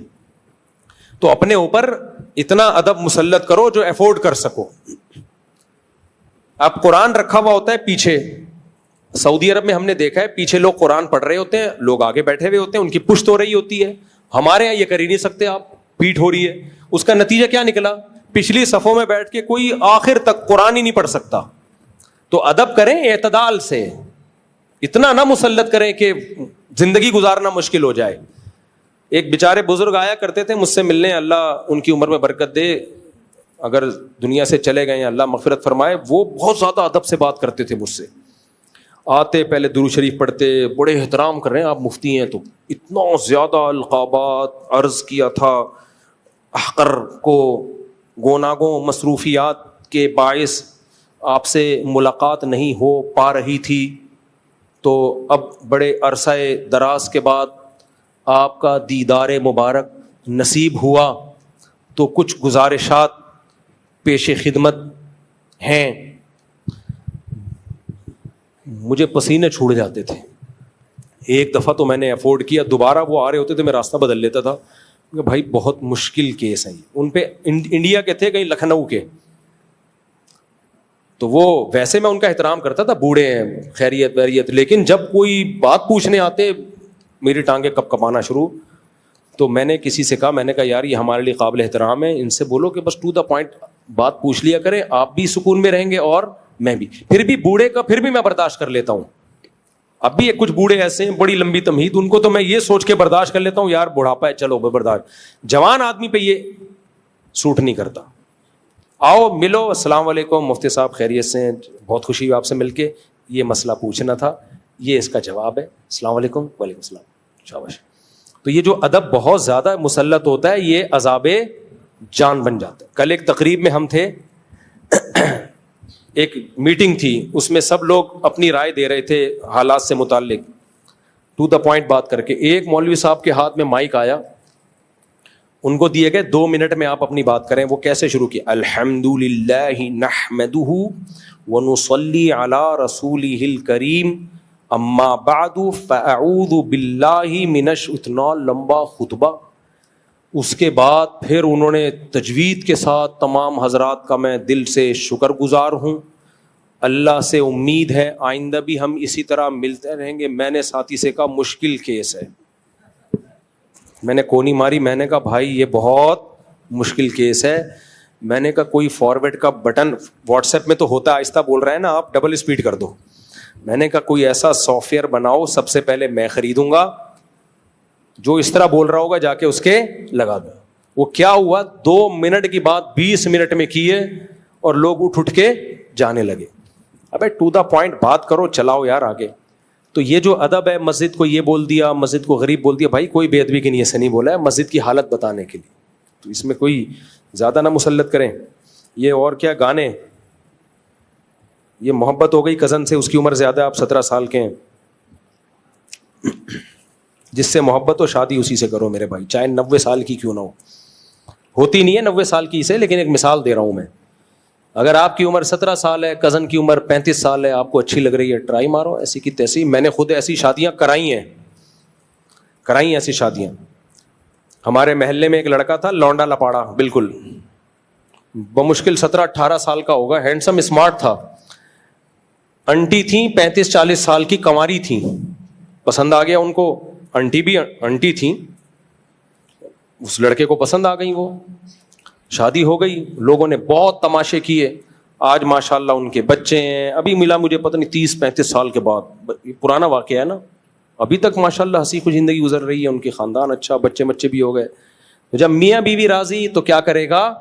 تو اپنے اوپر اتنا ادب مسلط کرو جو افورڈ کر سکو. اب قرآن رکھا ہوا ہوتا ہے پیچھے, سعودی عرب میں ہم نے دیکھا ہے پیچھے لوگ قرآن پڑھ رہے ہوتے ہیں, لوگ آگے بیٹھے ہوئے ہوتے ہیں, ان کی پشت ہو رہی ہوتی ہے. ہمارے یہاں یہ کر ہی نہیں سکتے آپ, پیٹھ ہو رہی ہے. اس کا نتیجہ کیا نکلا, پچھلی صفوں میں بیٹھ کے کوئی آخر تک قرآن ہی نہیں پڑھ سکتا. تو ادب کریں اعتدال سے, اتنا نہ مسلط کریں کہ زندگی گزارنا مشکل ہو جائے. ایک بیچارے بزرگ آیا کرتے تھے مجھ سے ملنے, اللہ ان کی عمر میں برکت دے, اگر دنیا سے چلے گئے اللہ مغفرت فرمائے. وہ بہت زیادہ ادب سے بات کرتے تھے مجھ سے, آتے پہلے درود شریف پڑھتے, بڑے احترام کر رہے ہیں آپ مفتی ہیں, تو اتنا زیادہ القابات عرض کیا تھا. احقر کو گوناگوں مصروفیات کے باعث آپ سے ملاقات نہیں ہو پا رہی تھی, تو اب بڑے عرصہ دراز کے بعد آپ کا دیدار مبارک نصیب ہوا, تو کچھ گزارشات پیش خدمت ہیں. مجھے پسینے چھوڑ جاتے تھے. ایک دفعہ تو میں نے افورڈ کیا, دوبارہ وہ آ رہے ہوتے تھے میں راستہ بدل لیتا تھا کہ بھائی بہت مشکل کیس ہیں. ان پہ انڈیا کے تھے, کہیں لکھنؤ کے, تو وہ ویسے میں ان کا احترام کرتا تھا, بوڑھے ہیں خیریت ویریت, لیکن جب کوئی بات پوچھنے آتے میری ٹانگیں کپ کپانا شروع. تو میں نے کسی سے کہا, میں نے کہا یار یہ ہمارے لیے قابل احترام ہے, ان سے بولو کہ بس ٹو دا پوائنٹ بات پوچھ لیا کریں, آپ بھی سکون میں رہیں گے اور میں بھی پھر بھی بوڑھے کا پھر بھی میں برداشت کر لیتا ہوں. اب بھی کچھ بوڑھے ایسے ہیں بڑی لمبی تمہید, ان کو تو میں یہ سوچ کے برداشت کر لیتا ہوں یار بڑھاپا ہے چلو برداشت. جوان آدمی پہ یہ سوٹ نہیں کرتا. آؤ ملو, السلام علیکم مفتی صاحب خیریت سے ہیں, بہت خوشی ہوئی آپ سے مل کے, یہ مسئلہ پوچھنا تھا, یہ اس کا جواب ہے, السلام علیکم. وعلیکم السلام, شاباش. تو یہ جو ادب بہت زیادہ مسلط ہوتا ہے یہ عذاب جان بن جاتا ہے. کل ایک تقریب میں ہم تھے, ایک میٹنگ تھی, اس میں سب لوگ اپنی رائے دے رہے تھے حالات سے متعلق, ٹو دا پوائنٹ بات کر کے. ایک مولوی صاحب کے ہاتھ میں مائک آیا, ان کو دیے گئے 2 منٹ میں آپ اپنی بات کریں. وہ کیسے شروع کی, الحمدللہ نحمدہ ونصلی علی رسولہ الکریم اما بعد فاعوذ باللہ من اتنا لمبا خطبہ. اس کے بعد پھر انہوں نے تجوید کے ساتھ تمام حضرات کا میں دل سے شکر گزار ہوں, اللہ سے امید ہے آئندہ بھی ہم اسی طرح ملتے رہیں گے. میں نے ساتھی سے کہا مشکل کیس ہے, میں نے کونی ماری, میں نے کہا بھائی یہ بہت مشکل کیس ہے. میں نے کہا کوئی فارورڈ کا بٹن واٹس ایپ میں تو ہوتا ہے, آہستہ بول رہے ہیں نا آپ, ڈبل اسپیڈ کر دو. میں نے کہا کوئی ایسا سافٹ ویئر بناؤ, سب سے پہلے میں خریدوں گا, جو اس طرح بول رہا ہوگا جا کے اس کے لگا دو. وہ کیا ہوا, 2 منٹ کی بات 20 منٹ میں کیے اور لوگ اٹھ کے جانے لگے. ابے ٹو دا پوائنٹ بات کرو, چلاؤ یار آگے. تو یہ جو ادب ہے, مسجد کو یہ بول دیا, مسجد کو غریب بول دیا, بھائی کوئی بے ادبی کی نیت سے نہیں بولا ہے, مسجد کی حالت بتانے کے لیے. تو اس میں کوئی زیادہ نہ مسلط کریں. یہ اور کیا گانے, یہ محبت ہو گئی کزن سے, اس کی عمر زیادہ, آپ 17 سال کے ہیں, جس سے محبت ہو شادی اسی سے کرو میرے بھائی, چاہے 90 سال کی کیوں نہ ہو. ہوتی نہیں ہے 90 سال کی اسے, لیکن ایک مثال دے رہا ہوں میں. اگر آپ کی عمر 17 سال ہے, کزن کی عمر 35 سال ہے, آپ کو اچھی لگ رہی ہے, ٹرائی مارو ایسی کی تیسی. میں نے خود ایسی شادیاں کرائی ہیں ایسی شادیاں. ہمارے محلے میں ایک لڑکا تھا, لونڈا لپاڑا بالکل, بمشکل 17-18 سال کا ہوگا, ہینڈسم اسمارٹ تھا. انٹی تھیں 35-40 سال کی, کنواری تھیں, پسند آ گیا ان کو. انٹی بھی انٹی تھیں, اس لڑکے کو پسند آ گئی, وہ شادی ہو گئی. لوگوں نے بہت تماشے کیے. آج ماشاءاللہ ان کے بچے ہیں, ابھی ملا مجھے پتہ نہیں 30-35 سال کے بعد, پرانا واقعہ ہے نا, ابھی تک ماشاءاللہ ہنسی خوش زندگی گزر رہی ہے, ان کے خاندان اچھا, بچے بھی ہو گئے. جب میاں بیوی راضی تو کیا کرے گا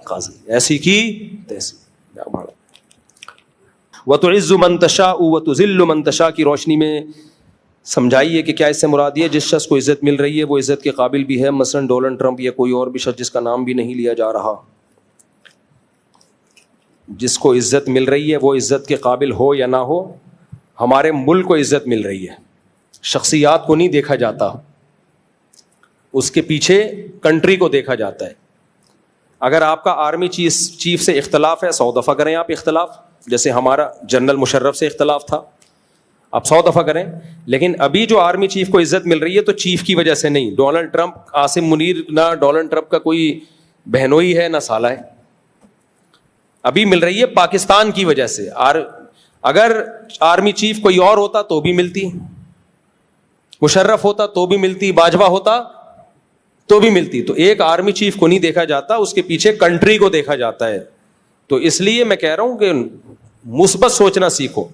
قاضی, ایسی کی تیسی. وَتُعِزُّ مَن تَشَاءُ وَتُذِلُّ مَن تَشَاء کی روشنی میں سمجھائیے کہ کیا اس سے مراد یہ جس شخص کو عزت مل رہی ہے وہ عزت کے قابل بھی ہے, مثلا ڈونلڈ ٹرمپ یا کوئی اور بھی شخص جس کا نام بھی نہیں لیا جا رہا, جس کو عزت مل رہی ہے وہ عزت کے قابل ہو یا نہ ہو. ہمارے ملک کو عزت مل رہی ہے, شخصیات کو نہیں دیکھا جاتا, اس کے پیچھے کنٹری کو دیکھا جاتا ہے. اگر آپ کا آرمی چیف سے اختلاف ہے 100 دفعہ کریں آپ اختلاف, جیسے ہمارا جنرل مشرف سے اختلاف تھا, آپ 100 دفعہ کریں. لیکن ابھی جو آرمی چیف کو عزت مل رہی ہے تو چیف کی وجہ سے نہیں. ڈونلڈ ٹرمپ, عاصم منیر نہ ڈونلڈ ٹرمپ کا کوئی بہنوئی ہے نہ سالہ ہے, ابھی مل رہی ہے پاکستان کی وجہ سے. اگر آرمی چیف کوئی اور ہوتا تو بھی ملتی, مشرف ہوتا تو بھی ملتی, باجوہ ہوتا تو بھی ملتی. تو ایک آرمی چیف کو نہیں دیکھا جاتا, اس کے پیچھے کنٹری کو دیکھا جاتا ہے. تو اس لیے میں کہہ رہا ہوں کہ مثبت سوچنا سیکھو.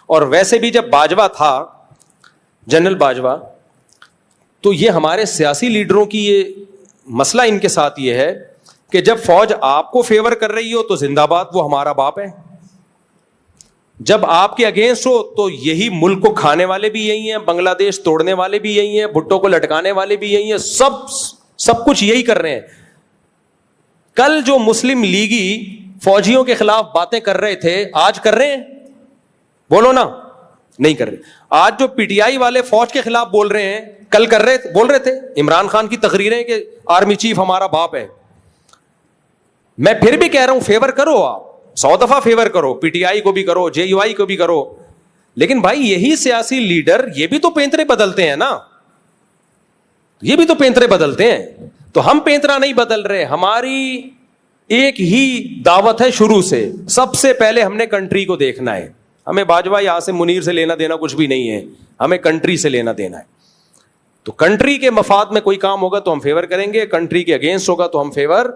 اور ویسے بھی جب باجوہ تھا, جنرل باجوہ, تو یہ ہمارے سیاسی لیڈروں کی یہ مسئلہ ان کے ساتھ یہ ہے کہ جب فوج آپ کو فیور کر رہی ہو تو زندہ باد, وہ ہمارا باپ ہے. جب آپ کے اگینسٹ ہو تو یہی ملک کو کھانے والے بھی یہی ہیں, بنگلہ دیش توڑنے والے بھی یہی ہیں, بھٹو کو لٹکانے والے بھی یہی ہیں, سب کچھ یہی کر رہے ہیں. کل جو مسلم لیگی فوجیوں کے خلاف باتیں کر رہے تھے, آج کر رہے ہیں؟ بولو نا, نہیں کر رہے. آج جو پی ٹی آئی والے فوج کے خلاف بول رہے ہیں, کل بول رہے تھے. عمران خان کی تقریریں کہ آرمی چیف ہمارا باپ ہے. میں پھر بھی کہہ رہا ہوں فیور کرو, آپ 100 دفعہ فیور کرو, پی ٹی آئی کو بھی کرو, جے یو آئی کو بھی کرو, لیکن بھائی یہی سیاسی لیڈر یہ بھی تو پینترے بدلتے ہیں نا, یہ بھی تو پینترے بدلتے ہیں. تو ہم پینترا نہیں بدل رہے, ہماری ایک ہی دعوت ہے شروع سے, سب سے پہلے ہم نے کنٹری کو دیکھنا ہے. ہمیں باجوہ یا عاصم منیر سے لینا دینا کچھ بھی نہیں ہے, ہمیں کنٹری سے لینا دینا ہے. تو کنٹری کے مفاد میں کوئی کام ہوگا تو ہم فیور کریں گے, کنٹری کے اگینسٹ ہوگا تو ہم فیور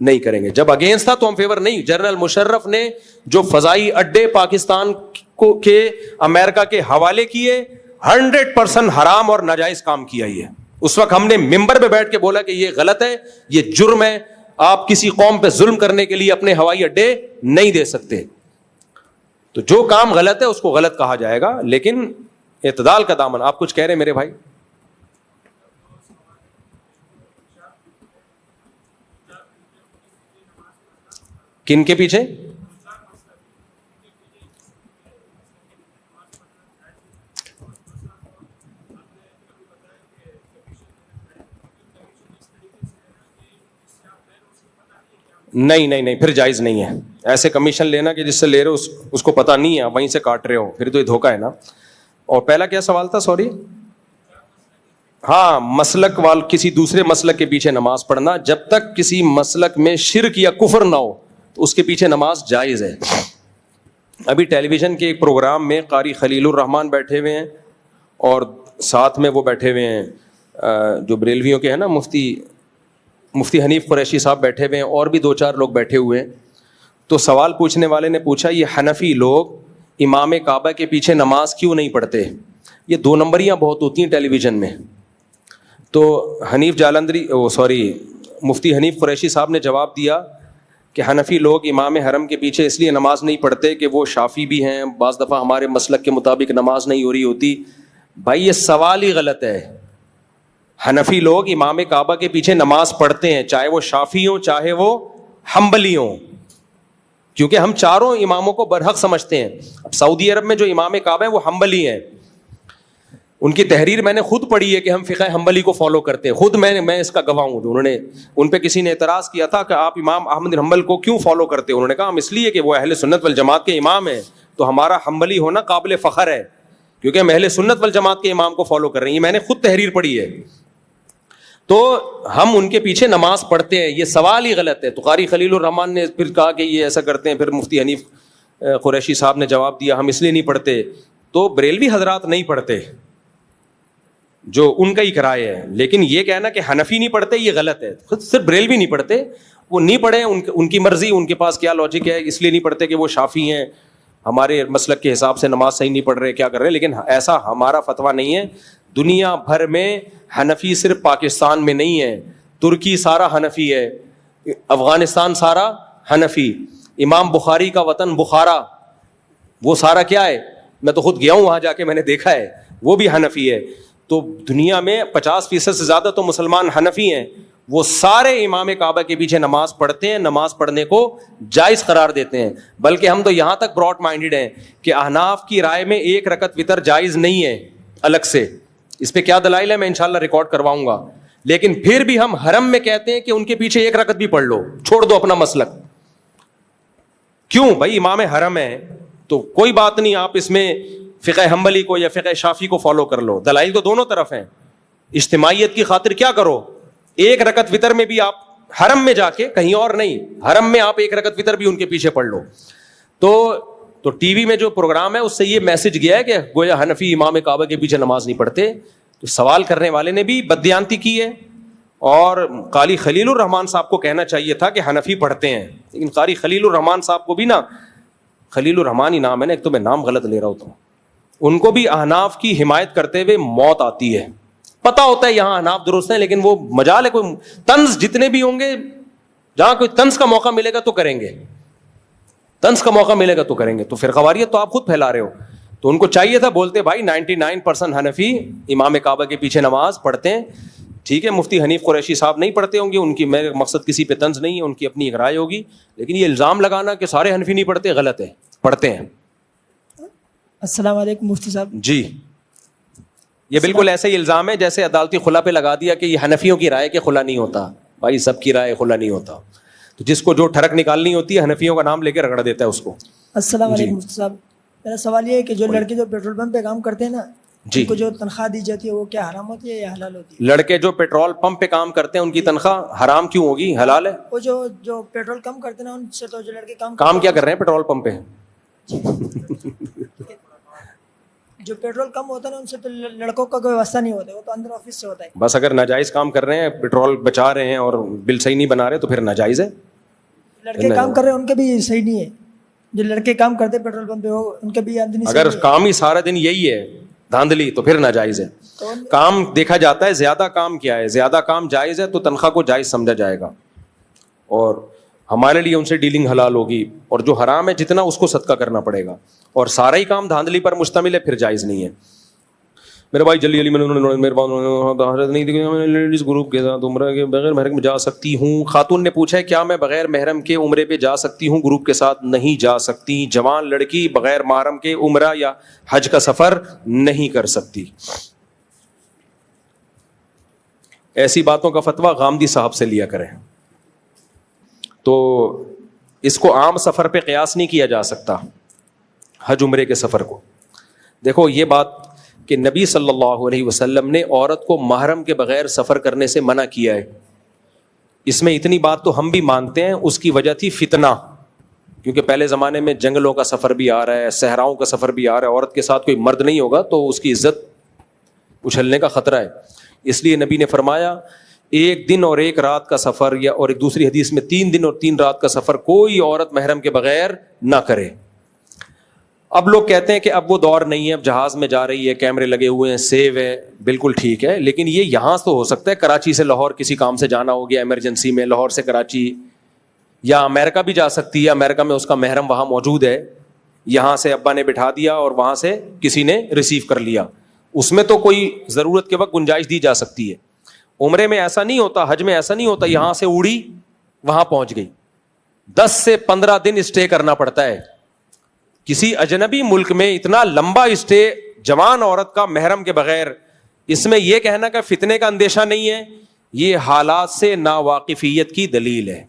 نہیں کریں گے. جب اگینسٹ تھا تو ہم فیور نہیں. جنرل مشرف نے جو فضائی اڈے پاکستان کو کے امریکہ کے حوالے کیے 100% حرام اور ناجائز کام کیا. یہ اس وقت ہم نے ممبر پہ بیٹھ کے بولا کہ یہ غلط ہے, یہ جرم ہے, آپ کسی قوم پہ ظلم کرنے کے لیے اپنے ہوائی اڈے نہیں دے سکتے. تو جو کام غلط ہے اس کو غلط کہا جائے گا, لیکن اعتدال کا دامن. آپ کچھ کہہ رہے ہیں میرے بھائی؟ کن کے پیچھے؟ نہیں نہیں نہیں, پھر جائز نہیں ہے ایسے کمیشن لینا کہ جس سے لے رہے ہو اس کو پتا نہیں ہے, وہیں سے کاٹ رہے ہو, پھر تو یہ دھوکہ ہے نا. اور پہلا کیا سوال تھا, سوری؟ ہاں, مسلک کسی دوسرے مسلک کے پیچھے نماز پڑھنا, جب تک کسی مسلک میں شرک یا کفر نہ ہو تو اس کے پیچھے نماز جائز ہے. ابھی ٹیلی ویژن کے ایک پروگرام میں قاری خلیل الرحمان بیٹھے ہوئے ہیں اور ساتھ میں وہ بیٹھے ہوئے ہیں جو بریلویوں کے ہیں نا, مفتی حنیف قریشی صاحب بیٹھے ہوئے ہیں, اور بھی 2-4 لوگ بیٹھے ہوئے ہیں. تو سوال پوچھنے والے نے پوچھا یہ حنفی لوگ امام کعبہ کے پیچھے نماز کیوں نہیں پڑھتے؟ یہ 2 نمبریاں بہت ہوتی ہیں ٹیلی ویژن میں. تو مفتی حنیف قریشی صاحب نے جواب دیا کہ حنفی لوگ امام حرم کے پیچھے اس لیے نماز نہیں پڑھتے کہ وہ شافی بھی ہیں, بعض دفعہ ہمارے مسلک کے مطابق نماز نہیں ہو رہی ہوتی. بھائی یہ سوال ہی غلط ہے. حنفی لوگ امام کعبہ کے پیچھے نماز پڑھتے ہیں, چاہے وہ شافی ہوں چاہے وہ حنبلی ہوں, کیونکہ ہم چاروں اماموں کو برحق سمجھتے ہیں. اب سعودی عرب میں جو امام کعبہ ہیں وہ حنبلی ہیں, ان کی تحریر میں نے خود پڑھی ہے کہ ہم فقہ حنبلی کو فالو کرتے ہیں, خود میں اس کا گواہ ہوں. انہوں نے ان پہ کسی نے اعتراض کیا تھا کہ آپ امام احمد بن حنبل کو کیوں فالو کرتے ہیں؟ انہوں نے کہا ہم اس لیے کہ وہ اہل سنت والجماعت کے امام ہیں, تو ہمارا حنبلی ہونا قابل فخر ہے کیونکہ ہم اہل سنت والجماعت کے امام کو فالو کر رہے ہیں. یہ میں نے خود تحریر پڑھی ہے. تو ہم ان کے پیچھے نماز پڑھتے ہیں, یہ سوال ہی غلط ہے. تو قاری خلیل الرحمان نے پھر کہا کہ یہ ایسا کرتے ہیں. پھر مفتی حنیف قریشی صاحب نے جواب دیا ہم اس لیے نہیں پڑھتے. تو بریلوی حضرات نہیں پڑھتے, جو ان کا ہی کرائے ہے. لیکن یہ کہنا کہ حنفی نہیں پڑھتے یہ غلط ہے. خود صرف بریلوی نہیں پڑھتے, وہ نہیں پڑھے, ان کی مرضی, ان کے پاس کیا لاجک ہے, اس لیے نہیں پڑھتے کہ وہ شافی ہیں, ہمارے مسلک کے حساب سے نماز صحیح نہیں پڑھ رہے, کیا کر رہے. لیکن ایسا ہمارا فتویٰ نہیں ہے. دنیا بھر میں حنفی صرف پاکستان میں نہیں ہے, ترکی سارا حنفی ہے, افغانستان سارا حنفی, امام بخاری کا وطن بخارا وہ سارا کیا ہے, میں تو خود گیا ہوں وہاں جا کے, میں نے دیکھا ہے, وہ بھی حنفی ہے. تو دنیا میں 50% سے زیادہ تو مسلمان حنفی ہیں, وہ سارے امام کعبہ کے پیچھے نماز پڑھتے ہیں, نماز پڑھنے کو جائز قرار دیتے ہیں. بلکہ ہم تو یہاں تک براڈ مائنڈیڈ ہیں کہ احناف کی رائے میں 1 رکعت وتر جائز نہیں ہے الگ سے. اس پہ کیا دلائل ہے میں انشاءاللہ ریکارڈ کرواؤں گا. لیکن پھر بھی ہم حرم میں کہتے ہیں کہ ان کے پیچھے 1 رکعت بھی پڑھ لو, چھوڑ دو اپنا مسلک. کیوں بھائی؟ امام حرم ہے تو کوئی بات نہیں, آپ اس میں فقہ حنبلی کو یا فقہ شافی کو فالو کر لو. دلائل تو دونوں طرف ہیں. اجتماعیت کی خاطر کیا کرو, 1 رکعت وتر میں بھی آپ حرم میں جا کے, کہیں اور نہیں, حرم میں آپ 1 رکعت وتر بھی ان کے پیچھے پڑھ لو. تو ٹی وی میں جو پروگرام ہے اس سے یہ میسج گیا ہے کہ گویا حنفی امام کعبہ کے پیچھے نماز نہیں پڑھتے. تو سوال کرنے والے نے بھی بددیانتی کی ہے, اور قاری خلیل الرحمان صاحب کو کہنا چاہیے تھا کہ حنفی پڑھتے ہیں. لیکن قاری خلیل الرحمان صاحب کو بھی نا, خلیل الرحمان ہی نام ہے نا, ایک تو میں نام غلط لے رہا ہوتا ہوں, ان کو بھی احناف کی حمایت کرتے ہوئے موت آتی ہے. پتہ ہوتا ہے یہاں احناف درست ہیں, لیکن وہ مجال ہے, کوئی طنز جتنے بھی ہوں گے, جہاں کوئی طنز کا موقع ملے گا تو کریں گے, طنز کا موقع ملے گا تو کریں گے. تو پھر فرقواریت تو آپ خود پھیلا رہے ہو. تو ان کو چاہیے تھا بولتے بھائی 99% حنفی امام کعبہ کے پیچھے نماز پڑھتے ہیں. ٹھیک ہے, مفتی حنیف قریشی صاحب نہیں پڑھتے ہوں گے, ان کی, میرے مقصد کسی پہ طنز نہیں ہے, ان کی اپنی ایک رائے ہوگی. لیکن یہ الزام لگانا کہ سارے حنفی نہیں پڑھتے غلط ہے, پڑھتے ہیں. السلام علیکم مفتی صاحب. جی, یہ بالکل ایسا ہی الزام ہے جیسے عدالتی خلا پہ لگا دیا کہ یہ حنفیوں کی رائے کہ خلا نہیں ہوتا. بھائی سب کی رائے خلا نہیں ہوتا. تو جس کو جو ٹھڑک نکالنی ہوتی ہے حنفیوں کا نام لے کے رگڑ دیتا ہے اس کو. السلام علیکم مفتی صاحب. میرا سوال یہ ہے کہ جو لڑکے جو پیٹرول پمپ پہ کام کرتے ہیں نا, ان کو جو تنخواہ دی جاتی ہے وہ کیا حرام ہوتی ہے یا حلال ہوتی ہے؟ لڑکے جو پیٹرول پمپ پہ کام کرتے ہیں ان کی تنخواہ حرام کیوں ہوگی, حلال ہے. وہ جو پیٹرول کم کرتے ہیں نا, ان سے تو جو لڑکے کام کیا کر رہے ہیں پیٹرول پمپ پہ, جو پیٹرول کم ہوتا ہے نا, ان سے تو لڑکوں کا کوئی واسطہ نہیں ہوتا, وہ تو اندر آفس سے ہوتا ہے. بس اگر ناجائز کام کر رہے ہیں, پیٹرول بچا رہے ہیں اور بل صحیح نہیں بنا رہے تو پھر ناجائز ہے. لڑکے کام کر رہے ہیں ان کے بھی صحیح نہیں ہے, جو لڑکے کام کرتے پیٹرول پمپ پہ ہو ان کے بھی آمدنی اگر کام ہی سارا دن یہی ہے دھاندلی تو پھر ناجائز ہے. کام دیکھا جاتا ہے زیادہ کام کیا ہے, زیادہ کام جائز ہے تو تنخواہ کو جائز سمجھا جائے گا اور ہمارے لیے ان سے ڈیلنگ حلال ہوگی, اور جو حرام ہے جتنا اس کو صدقہ کرنا پڑے گا, اور سارا ہی کام دھاندلی پر مشتمل ہے پھر جائز نہیں ہے. میرے بھائی جلدی لیڈیز گروپ کے ساتھ عمرہ کے بغیر محرم جا سکتی ہوں. خاتون نے پوچھا ہے کیا میں بغیر محرم کے عمرے پہ جا سکتی ہوں؟ گروپ کے ساتھ نہیں جا سکتی. جوان لڑکی بغیر محرم کے عمرہ یا حج کا سفر نہیں کر سکتی. ایسی باتوں کا فتویٰ غامدی صاحب سے لیا کریں. تو اس کو عام سفر پہ قیاس نہیں کیا جا سکتا, حج عمرے کے سفر کو. دیکھو یہ بات کہ نبی صلی اللہ علیہ وسلم نے عورت کو محرم کے بغیر سفر کرنے سے منع کیا ہے, اس میں اتنی بات تو ہم بھی مانتے ہیں. اس کی وجہ تھی فتنہ, کیونکہ پہلے زمانے میں جنگلوں کا سفر بھی آ رہا ہے, صحراؤں کا سفر بھی آ رہا ہے, عورت کے ساتھ کوئی مرد نہیں ہوگا تو اس کی عزت اچھلنے کا خطرہ ہے. اس لیے نبی نے فرمایا 1 دن اور 1 رات کا سفر, یا اور ایک دوسری حدیث میں 3 دن اور 3 رات کا سفر کوئی عورت محرم کے بغیر نہ کرے. اب لوگ کہتے ہیں کہ اب وہ دور نہیں ہے, اب جہاز میں جا رہی ہے, کیمرے لگے ہوئے ہیں, سیو ہے, بالکل ٹھیک ہے, لیکن یہ یہاں تو ہو سکتا ہے کراچی سے لاہور کسی کام سے جانا ہو گیا ایمرجنسی میں, لاہور سے کراچی, یا امریکہ بھی جا سکتی ہے, امریکہ میں اس کا محرم وہاں موجود ہے, یہاں سے ابا نے بٹھا دیا اور وہاں سے کسی نے ریسیو کر لیا, اس میں تو کوئی ضرورت کے وقت گنجائش دی جا سکتی ہے. عمرے میں ایسا نہیں ہوتا, حج میں ایسا نہیں ہوتا, یہاں سے اڑی وہاں پہنچ گئی, 10 سے 15 دن اسٹے کرنا پڑتا ہے. کسی اجنبی ملک میں اتنا لمبا اسٹے جوان عورت کا محرم کے بغیر, اس میں یہ کہنا کہ فتنے کا اندیشہ نہیں ہے, یہ حالات سے ناواقفیت کی دلیل ہے.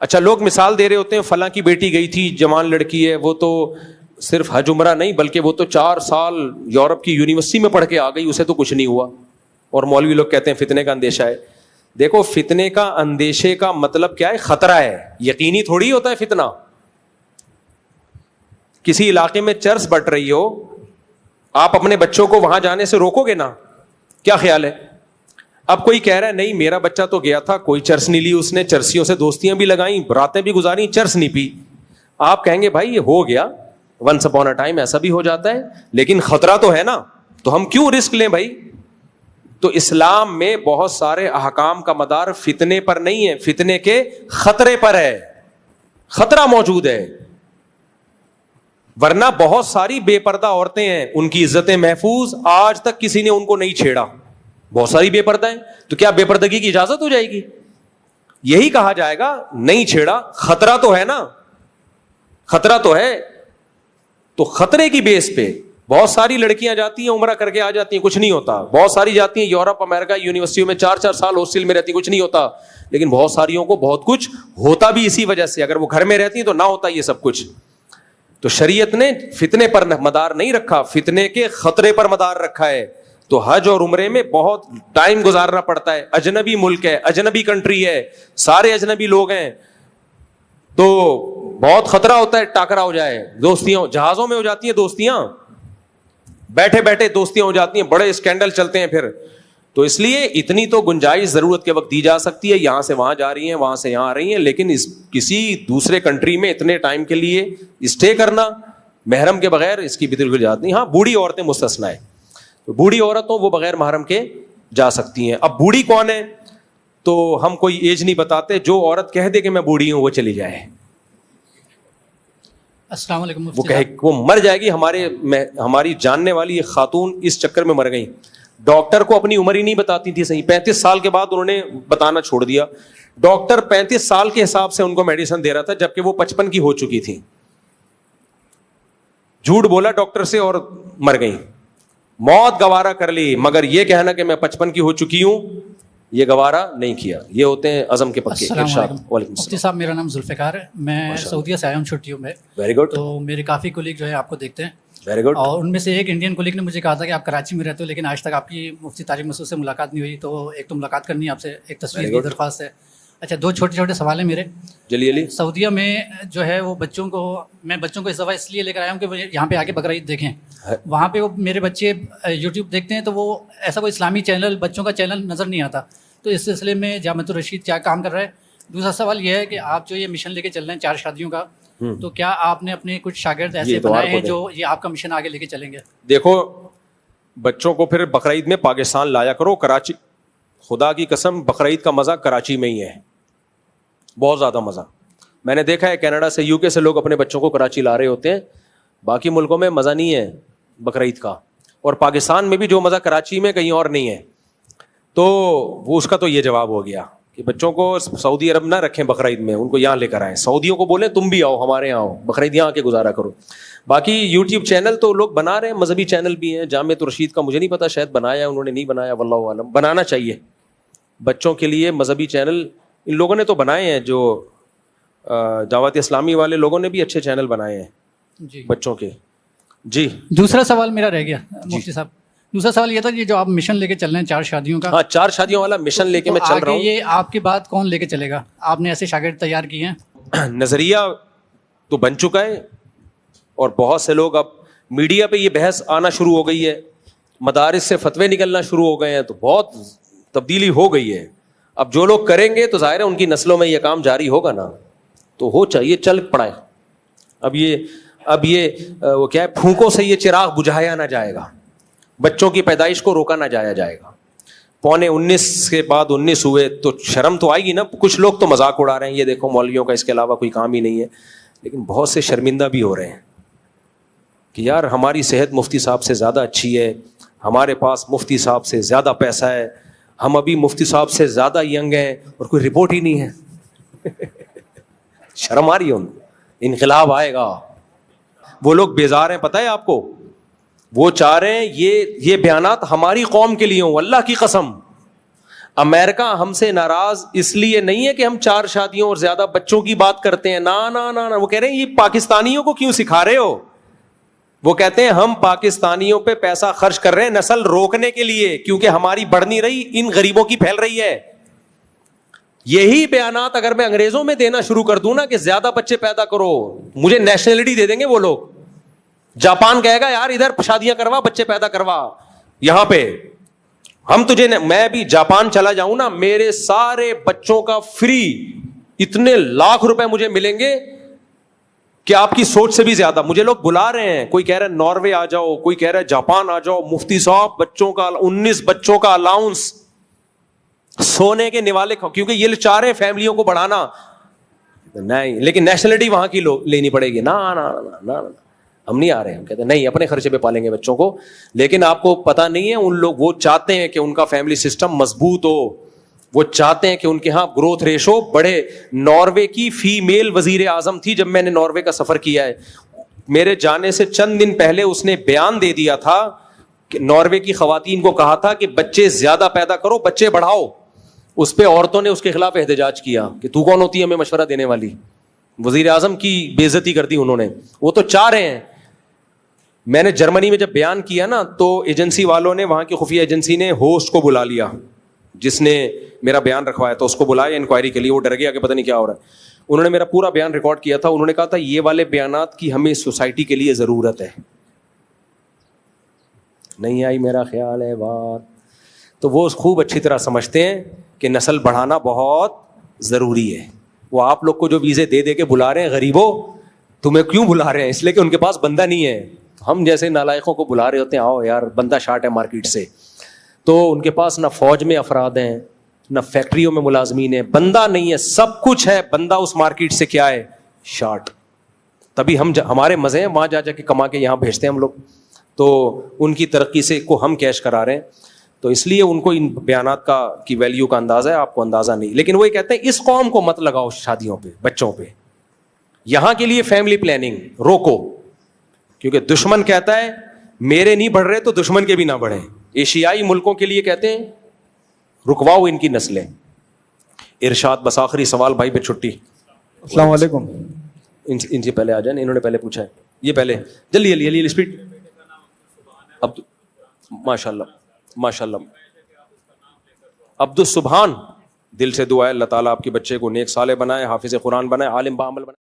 اچھا لوگ مثال دے رہے ہوتے ہیں فلاں کی بیٹی گئی تھی, جوان لڑکی ہے, وہ تو صرف حج عمرہ نہیں بلکہ وہ تو 4 سال یورپ کی یونیورسٹی میں پڑھ کے آ گئی, اسے تو کچھ نہیں ہوا, اور مولوی لوگ کہتے ہیں فتنے کا اندیشہ ہے. دیکھو فتنے کا اندیشے کا مطلب کیا ہے؟ خطرہ ہے, یقینی تھوڑی ہوتا ہے فتنہ. کسی علاقے میں چرس بٹ رہی ہو, آپ اپنے بچوں کو وہاں جانے سے روکو گے نا؟ کیا خیال ہے؟ اب کوئی کہہ رہا ہے نہیں میرا بچہ تو گیا تھا, کوئی چرس نہیں لی اس نے, چرسیوں سے دوستیاں بھی لگائیں, راتیں بھی گزاری, چرس نہیں پی. آپ کہیں گے بھائی یہ ہو گیا, ونس اپون اے ٹائم ایسا بھی ہو جاتا ہے, لیکن خطرہ تو ہے نا, تو ہم کیوں رسک لیں بھائی؟ تو اسلام میں بہت سارے احکام کا مدار فتنے پر نہیں ہے, فتنے کے خطرے پر ہے, خطرہ موجود ہے. ورنہ بہت ساری بے پردہ عورتیں ہیں, ان کی عزتیں محفوظ, آج تک کسی نے ان کو نہیں چھیڑا. بہت ساری بے پردہ ہیں, تو کیا بے پردگی کی اجازت ہو جائے گی؟ یہی کہا جائے گا نہیں چھیڑا, خطرہ تو ہے نا, خطرہ تو ہے. تو خطرے کی بیس پہ بہت ساری لڑکیاں جاتی ہیں, عمرہ کر کے آ جاتی ہیں, کچھ نہیں ہوتا. بہت ساری جاتی ہیں یورپ امریکہ یونیورسٹیوں میں 4 سال ہاسٹل میں رہتی ہیں, کچھ نہیں ہوتا. لیکن بہت ساریوں کو بہت کچھ ہوتا بھی اسی وجہ سے, اگر وہ گھر میں رہتی ہیں تو نہ ہوتا یہ سب کچھ. تو شریعت نے فتنے پر مدار نہیں رکھا, فتنے کے خطرے پر مدار رکھا ہے. تو حج اور عمرے میں بہت ٹائم گزارنا پڑتا ہے, اجنبی ملک ہے, اجنبی کنٹری ہے, سارے اجنبی لوگ ہیں, تو بہت خطرہ ہوتا ہے ٹاکرا ہو جائے. دوستیاں جہازوں میں ہو جاتی ہیں, دوستیاں بیٹھے بیٹھے دوستیاں ہو جاتی ہیں, بڑے اسکینڈل چلتے ہیں پھر. تو اس لیے اتنی تو گنجائش ضرورت کے وقت دی جا سکتی ہے, یہاں سے وہاں جا رہی ہیں, وہاں سے یہاں آ رہی ہیں, لیکن کسی دوسرے کنٹری میں اتنے ٹائم کے لیے اسٹے کرنا محرم کے بغیر, اس کی بالکل اجازت نہیں. ہاں بوڑھی عورتیں مستثنا ہے, تو بوڑھی عورتوں وہ بغیر محرم کے جا سکتی ہیں. اب بوڑھی کون ہے تو ہم کوئی ایج نہیں بتاتے, جو عورت کہہ دے کہ میں بوڑھی ہوں وہ چلی جائے. السلام علیکم. وہ کہے وہ مر جائے گی. ہماری جاننے والی ایک خاتون اس چکر میں مر گئی, ڈاکٹر کو اپنی عمر ہی نہیں بتاتی تھی صحیح, 35 سال کے بعد انہوں نے بتانا چھوڑ دیا. ڈاکٹر 35 سال کے حساب سے ان کو میڈیسن دے رہا تھا, جبکہ وہ 55 کی ہو چکی تھی. جھوٹ بولا ڈاکٹر سے اور مر گئی. موت گوارا کر لی, مگر یہ کہنا کہ میں 55 کی ہو چکی ہوں یہ گوارا نہیں کیا. یہ ہوتے ہیں عزم کے پکے. مفتی صاحب میرا نام ذوالفقار ہے, میں سعودیہ سے آیا ہوں چھٹیوں میں. Very good. تو میرے کافی کولیگ جو ہے آپ کو دیکھتے ہیں. Very good. اور ان میں سے ایک انڈین کولیگ نے مجھے کہا تھا کہ آپ کراچی میں رہتے ہو لیکن آج تک آپ کی مفتی طارق مسعود سے ملاقات نہیں ہوئی, تو ایک تو ملاقات کرنی ہے آپ سے, ایک تصویر کی درخواست ہے. اچھا 2 چھوٹے چھوٹے سوال ہیں میرے. جلی سعودیہ میں جو ہے وہ بچوں کو اس دفعہ اس لیے لے کر آیا ہوں کہ یہاں پہ آ کے بقرعید دیکھیں. وہاں پہ وہ میرے بچے یوٹیوب دیکھتے ہیں, تو وہ ایسا کوئی اسلامی چینل بچوں کا چینل نظر نہیں آتا. تو اس سلسلے میں جامعۃ الرشید کیا کام کر رہا ہے, دوسرا سوال یہ ہے کہ آپ جو یہ مشن لے کے چل رہے ہیں 4 شادیوں کا, تو کیا آپ نے اپنے کچھ شاگرد ایسے بنائے ہیں جو یہ آپ کا مشن آگے لے کے چلیں گے؟ دیکھو بچوں کو پھر بقرعید میں پاکستان لایا کرو. کراچی, خدا کی قسم بقرعید کا مزہ کراچی میں ہی ہے, بہت زیادہ مزہ. میں نے دیکھا ہے کینیڈا سے, UK سے لوگ اپنے بچوں کو کراچی لا رہے ہوتے ہیں, باقی ملکوں میں مزہ نہیں ہے بقرعید کا. اور پاکستان میں بھی جو مزہ کراچی میں کہیں اور نہیں ہے. تو وہ اس کا تو یہ جواب ہو گیا کہ بچوں کو سعودی عرب نہ رکھیں بقرعید میں, ان کو یہاں لے کر آئیں. سعودیوں کو بولیں تم بھی آؤ ہمارے یہاں آؤ, بقرعید یہاں آ کے گزارا کرو. باقی یوٹیوب چینل تو لوگ بنا رہے ہیں, مذہبی چینل بھی ہیں. جامعۃ الرشید کا مجھے نہیں پتا, شاید بنایا انہوں نے, نہیں بنایا واللہ عالم. بنانا چاہیے بچوں کے لیے مذہبی چینل. ان لوگوں نے تو بنائے ہیں, جو دعوت اسلامی والے لوگوں نے بھی اچھے چینل بنائے ہیں بچوں کے. جی دوسرا سوال میرا رہ گیا مفتی صاحب. دوسرا سوال یہ تھا کہ جو آپ مشن لے کے چل رہے ہیں 4 شادیوں کا, ہاں 4 شادیوں والا مشن لے کے میں چل رہا ہوں. یہ آپ کے بعد کون لے کے چلے گا؟ آپ نے ایسے شاگرد تیار کیے ہیں؟ نظریہ تو بن چکا ہے, اور بہت سے لوگ اب میڈیا پہ یہ بحث آنا شروع ہو گئی ہے, مدارس سے فتوے نکلنا شروع ہو گئے ہیں, تو بہت تبدیلی ہو گئی ہے. اب جو لوگ کریں گے تو ظاہر ہے ان کی نسلوں میں یہ کام جاری ہوگا نا, تو ہو چاہیے چل پڑائے. اب یہ وہ کیا ہے, پھونکوں سے یہ چراغ بجھایا نہ جائے گا, بچوں کی پیدائش کو روکا نہ جایا جائے گا. 19 کے بعد 19 ہوئے تو شرم تو آئے گی نا. کچھ لوگ تو مذاق اڑا رہے ہیں, یہ دیکھو مولویوں کا اس کے علاوہ کوئی کام ہی نہیں ہے, لیکن بہت سے شرمندہ بھی ہو رہے ہیں کہ یار ہماری صحت مفتی صاحب سے زیادہ اچھی ہے, ہمارے پاس مفتی صاحب سے زیادہ پیسہ ہے, ہم ابھی مفتی صاحب سے زیادہ ینگ ہیں, اور کوئی رپورٹ ہی نہیں ہے. شرم آ رہی ہے ان کو. انقلاب آئے گا. وہ لوگ بیزار ہیں, پتہ ہے آپ کو, وہ چاہ رہے ہیں یہ بیانات ہماری قوم کے لیے ہوں. اللہ کی قسم, امریکہ ہم سے ناراض اس لیے نہیں ہے کہ ہم 4 شادیوں اور زیادہ بچوں کی بات کرتے ہیں, نا. وہ کہہ رہے ہیں یہ پاکستانیوں کو کیوں سکھا رہے ہو. وہ کہتے ہیں ہم پاکستانیوں پہ پیسہ خرچ کر رہے ہیں نسل روکنے کے لیے, کیونکہ ہماری بڑھ نہیں رہی, ان غریبوں کی پھیل رہی ہے. یہی بیانات اگر میں انگریزوں میں دینا شروع کر دوں نا کہ زیادہ بچے پیدا کرو, مجھے نیشنلٹی دے دیں گے وہ لوگ. جاپان کہے گا یار ادھر شادیاں کروا, بچے پیدا کروا, یہاں پہ ہم تجھے, میں بھی جاپان چلا جاؤں نا, میرے سارے بچوں کا فری اتنے لاکھ روپے مجھے ملیں گے کہ آپ کی سوچ سے بھی زیادہ. مجھے لوگ بلا رہے ہیں, کوئی کہہ رہا ہے ناروے آ جاؤ, کوئی کہہ رہا ہے جاپان آ جاؤ, مفتی صاحب بچوں کا 19 بچوں کا الاؤنس, سونے کے نوالے, کیونکہ یہ چاہ رہے ہیں فیملیوں کو بڑھانا. نہیں, لیکن نیشنلٹی وہاں کی لینی پڑے گی. نا ہم نہیں آ رہے. ہم کہتے ہیں نہیں, اپنے خرچے پہ پالیں گے بچوں کو. لیکن آپ کو پتا نہیں ہے, ان لوگ وہ چاہتے ہیں کہ ان کا فیملی سسٹم مضبوط ہو, وہ چاہتے ہیں کہ ان کے ہاں گروتھ ریشو بڑھے. ناروے کی فیمیل وزیر اعظم تھی, جب میں نے ناروے کا سفر کیا ہے, میرے جانے سے چند دن پہلے اس نے بیان دے دیا تھا کہ ناروے کی خواتین کو کہا تھا کہ بچے زیادہ پیدا کرو, بچے بڑھاؤ. اس پہ عورتوں نے اس کے خلاف احتجاج کیا کہ تو کون ہوتی ہے ہمیں مشورہ دینے والی. وزیر اعظم کی بے عزتی کر دی انہوں نے. وہ تو چاہ رہے ہیں. میں نے جرمنی میں جب بیان کیا نا, تو ایجنسی والوں نے, وہاں کی خفیہ ایجنسی نے ہوسٹ کو بلا لیا جس نے میرا بیان رکھوایا تھا, اس کو بلایا انکوائری کے لیے. وہ ڈر گیا کہ پتہ نہیں کیا ہو رہا ہے. انہوں نے میرا پورا بیان ریکارڈ کیا تھا. انہوں نے کہا تھا یہ والے بیانات کی ہمیں سوسائٹی کے لیے ضرورت ہے. نہیں آئی میرا خیال ہے بات. تو وہ خوب اچھی طرح سمجھتے ہیں کہ نسل بڑھانا بہت ضروری ہے. وہ آپ لوگ کو جو ویزے دے دے کے بلا رہے ہیں, غریبوں تمہیں کیوں بلا رہے ہیں؟ اس لیے کہ ان کے پاس بندہ نہیں ہے. ہم جیسے نالائقوں کو بلا رہے ہوتے ہیں, آؤ یار بندہ شارٹ ہے مارکیٹ سے. تو ان کے پاس نہ فوج میں افراد ہیں, نہ فیکٹریوں میں ملازمین ہیں, بندہ نہیں ہے. سب کچھ ہے, بندہ اس مارکیٹ سے کیا ہے, شارٹ. تبھی ہمارے مزے ہیں, وہاں جا کے کما کے یہاں بھیجتے ہیں ہم لوگ. تو ان کی ترقی سے کو ہم کیش کرا رہے ہیں. تو اس لیے ان کو ان بیانات کی ویلیو کا اندازہ ہے, آپ کو اندازہ نہیں. لیکن وہ یہ کہتے ہیں اس قوم کو مت لگاؤ شادیوں پہ, بچوں پہ. یہاں کے لیے فیملی پلاننگ روکو, کیونکہ دشمن کہتا ہے میرے نہیں بڑھ رہے تو دشمن کے بھی نہ بڑھیں. ایشیائی ملکوں کے لیے کہتے ہیں رکواؤ ان کی نسلیں. ارشاد, بس آخری سوال بھائی پہ چھٹی. السلام علیکم. ان سے پہلے آ جائیں, انہوں نے پہلے پوچھا ہے. یہ پہلے جلدی اسپیڈ. اب ماشاء اللہ ماشاء اللہ, عبدالسبحان, دل سے دعا ہے اللہ تعالیٰ آپ کے بچے کو نیک صالح بنائے, حافظ قرآن بنائے, عالم بعمل بنائے.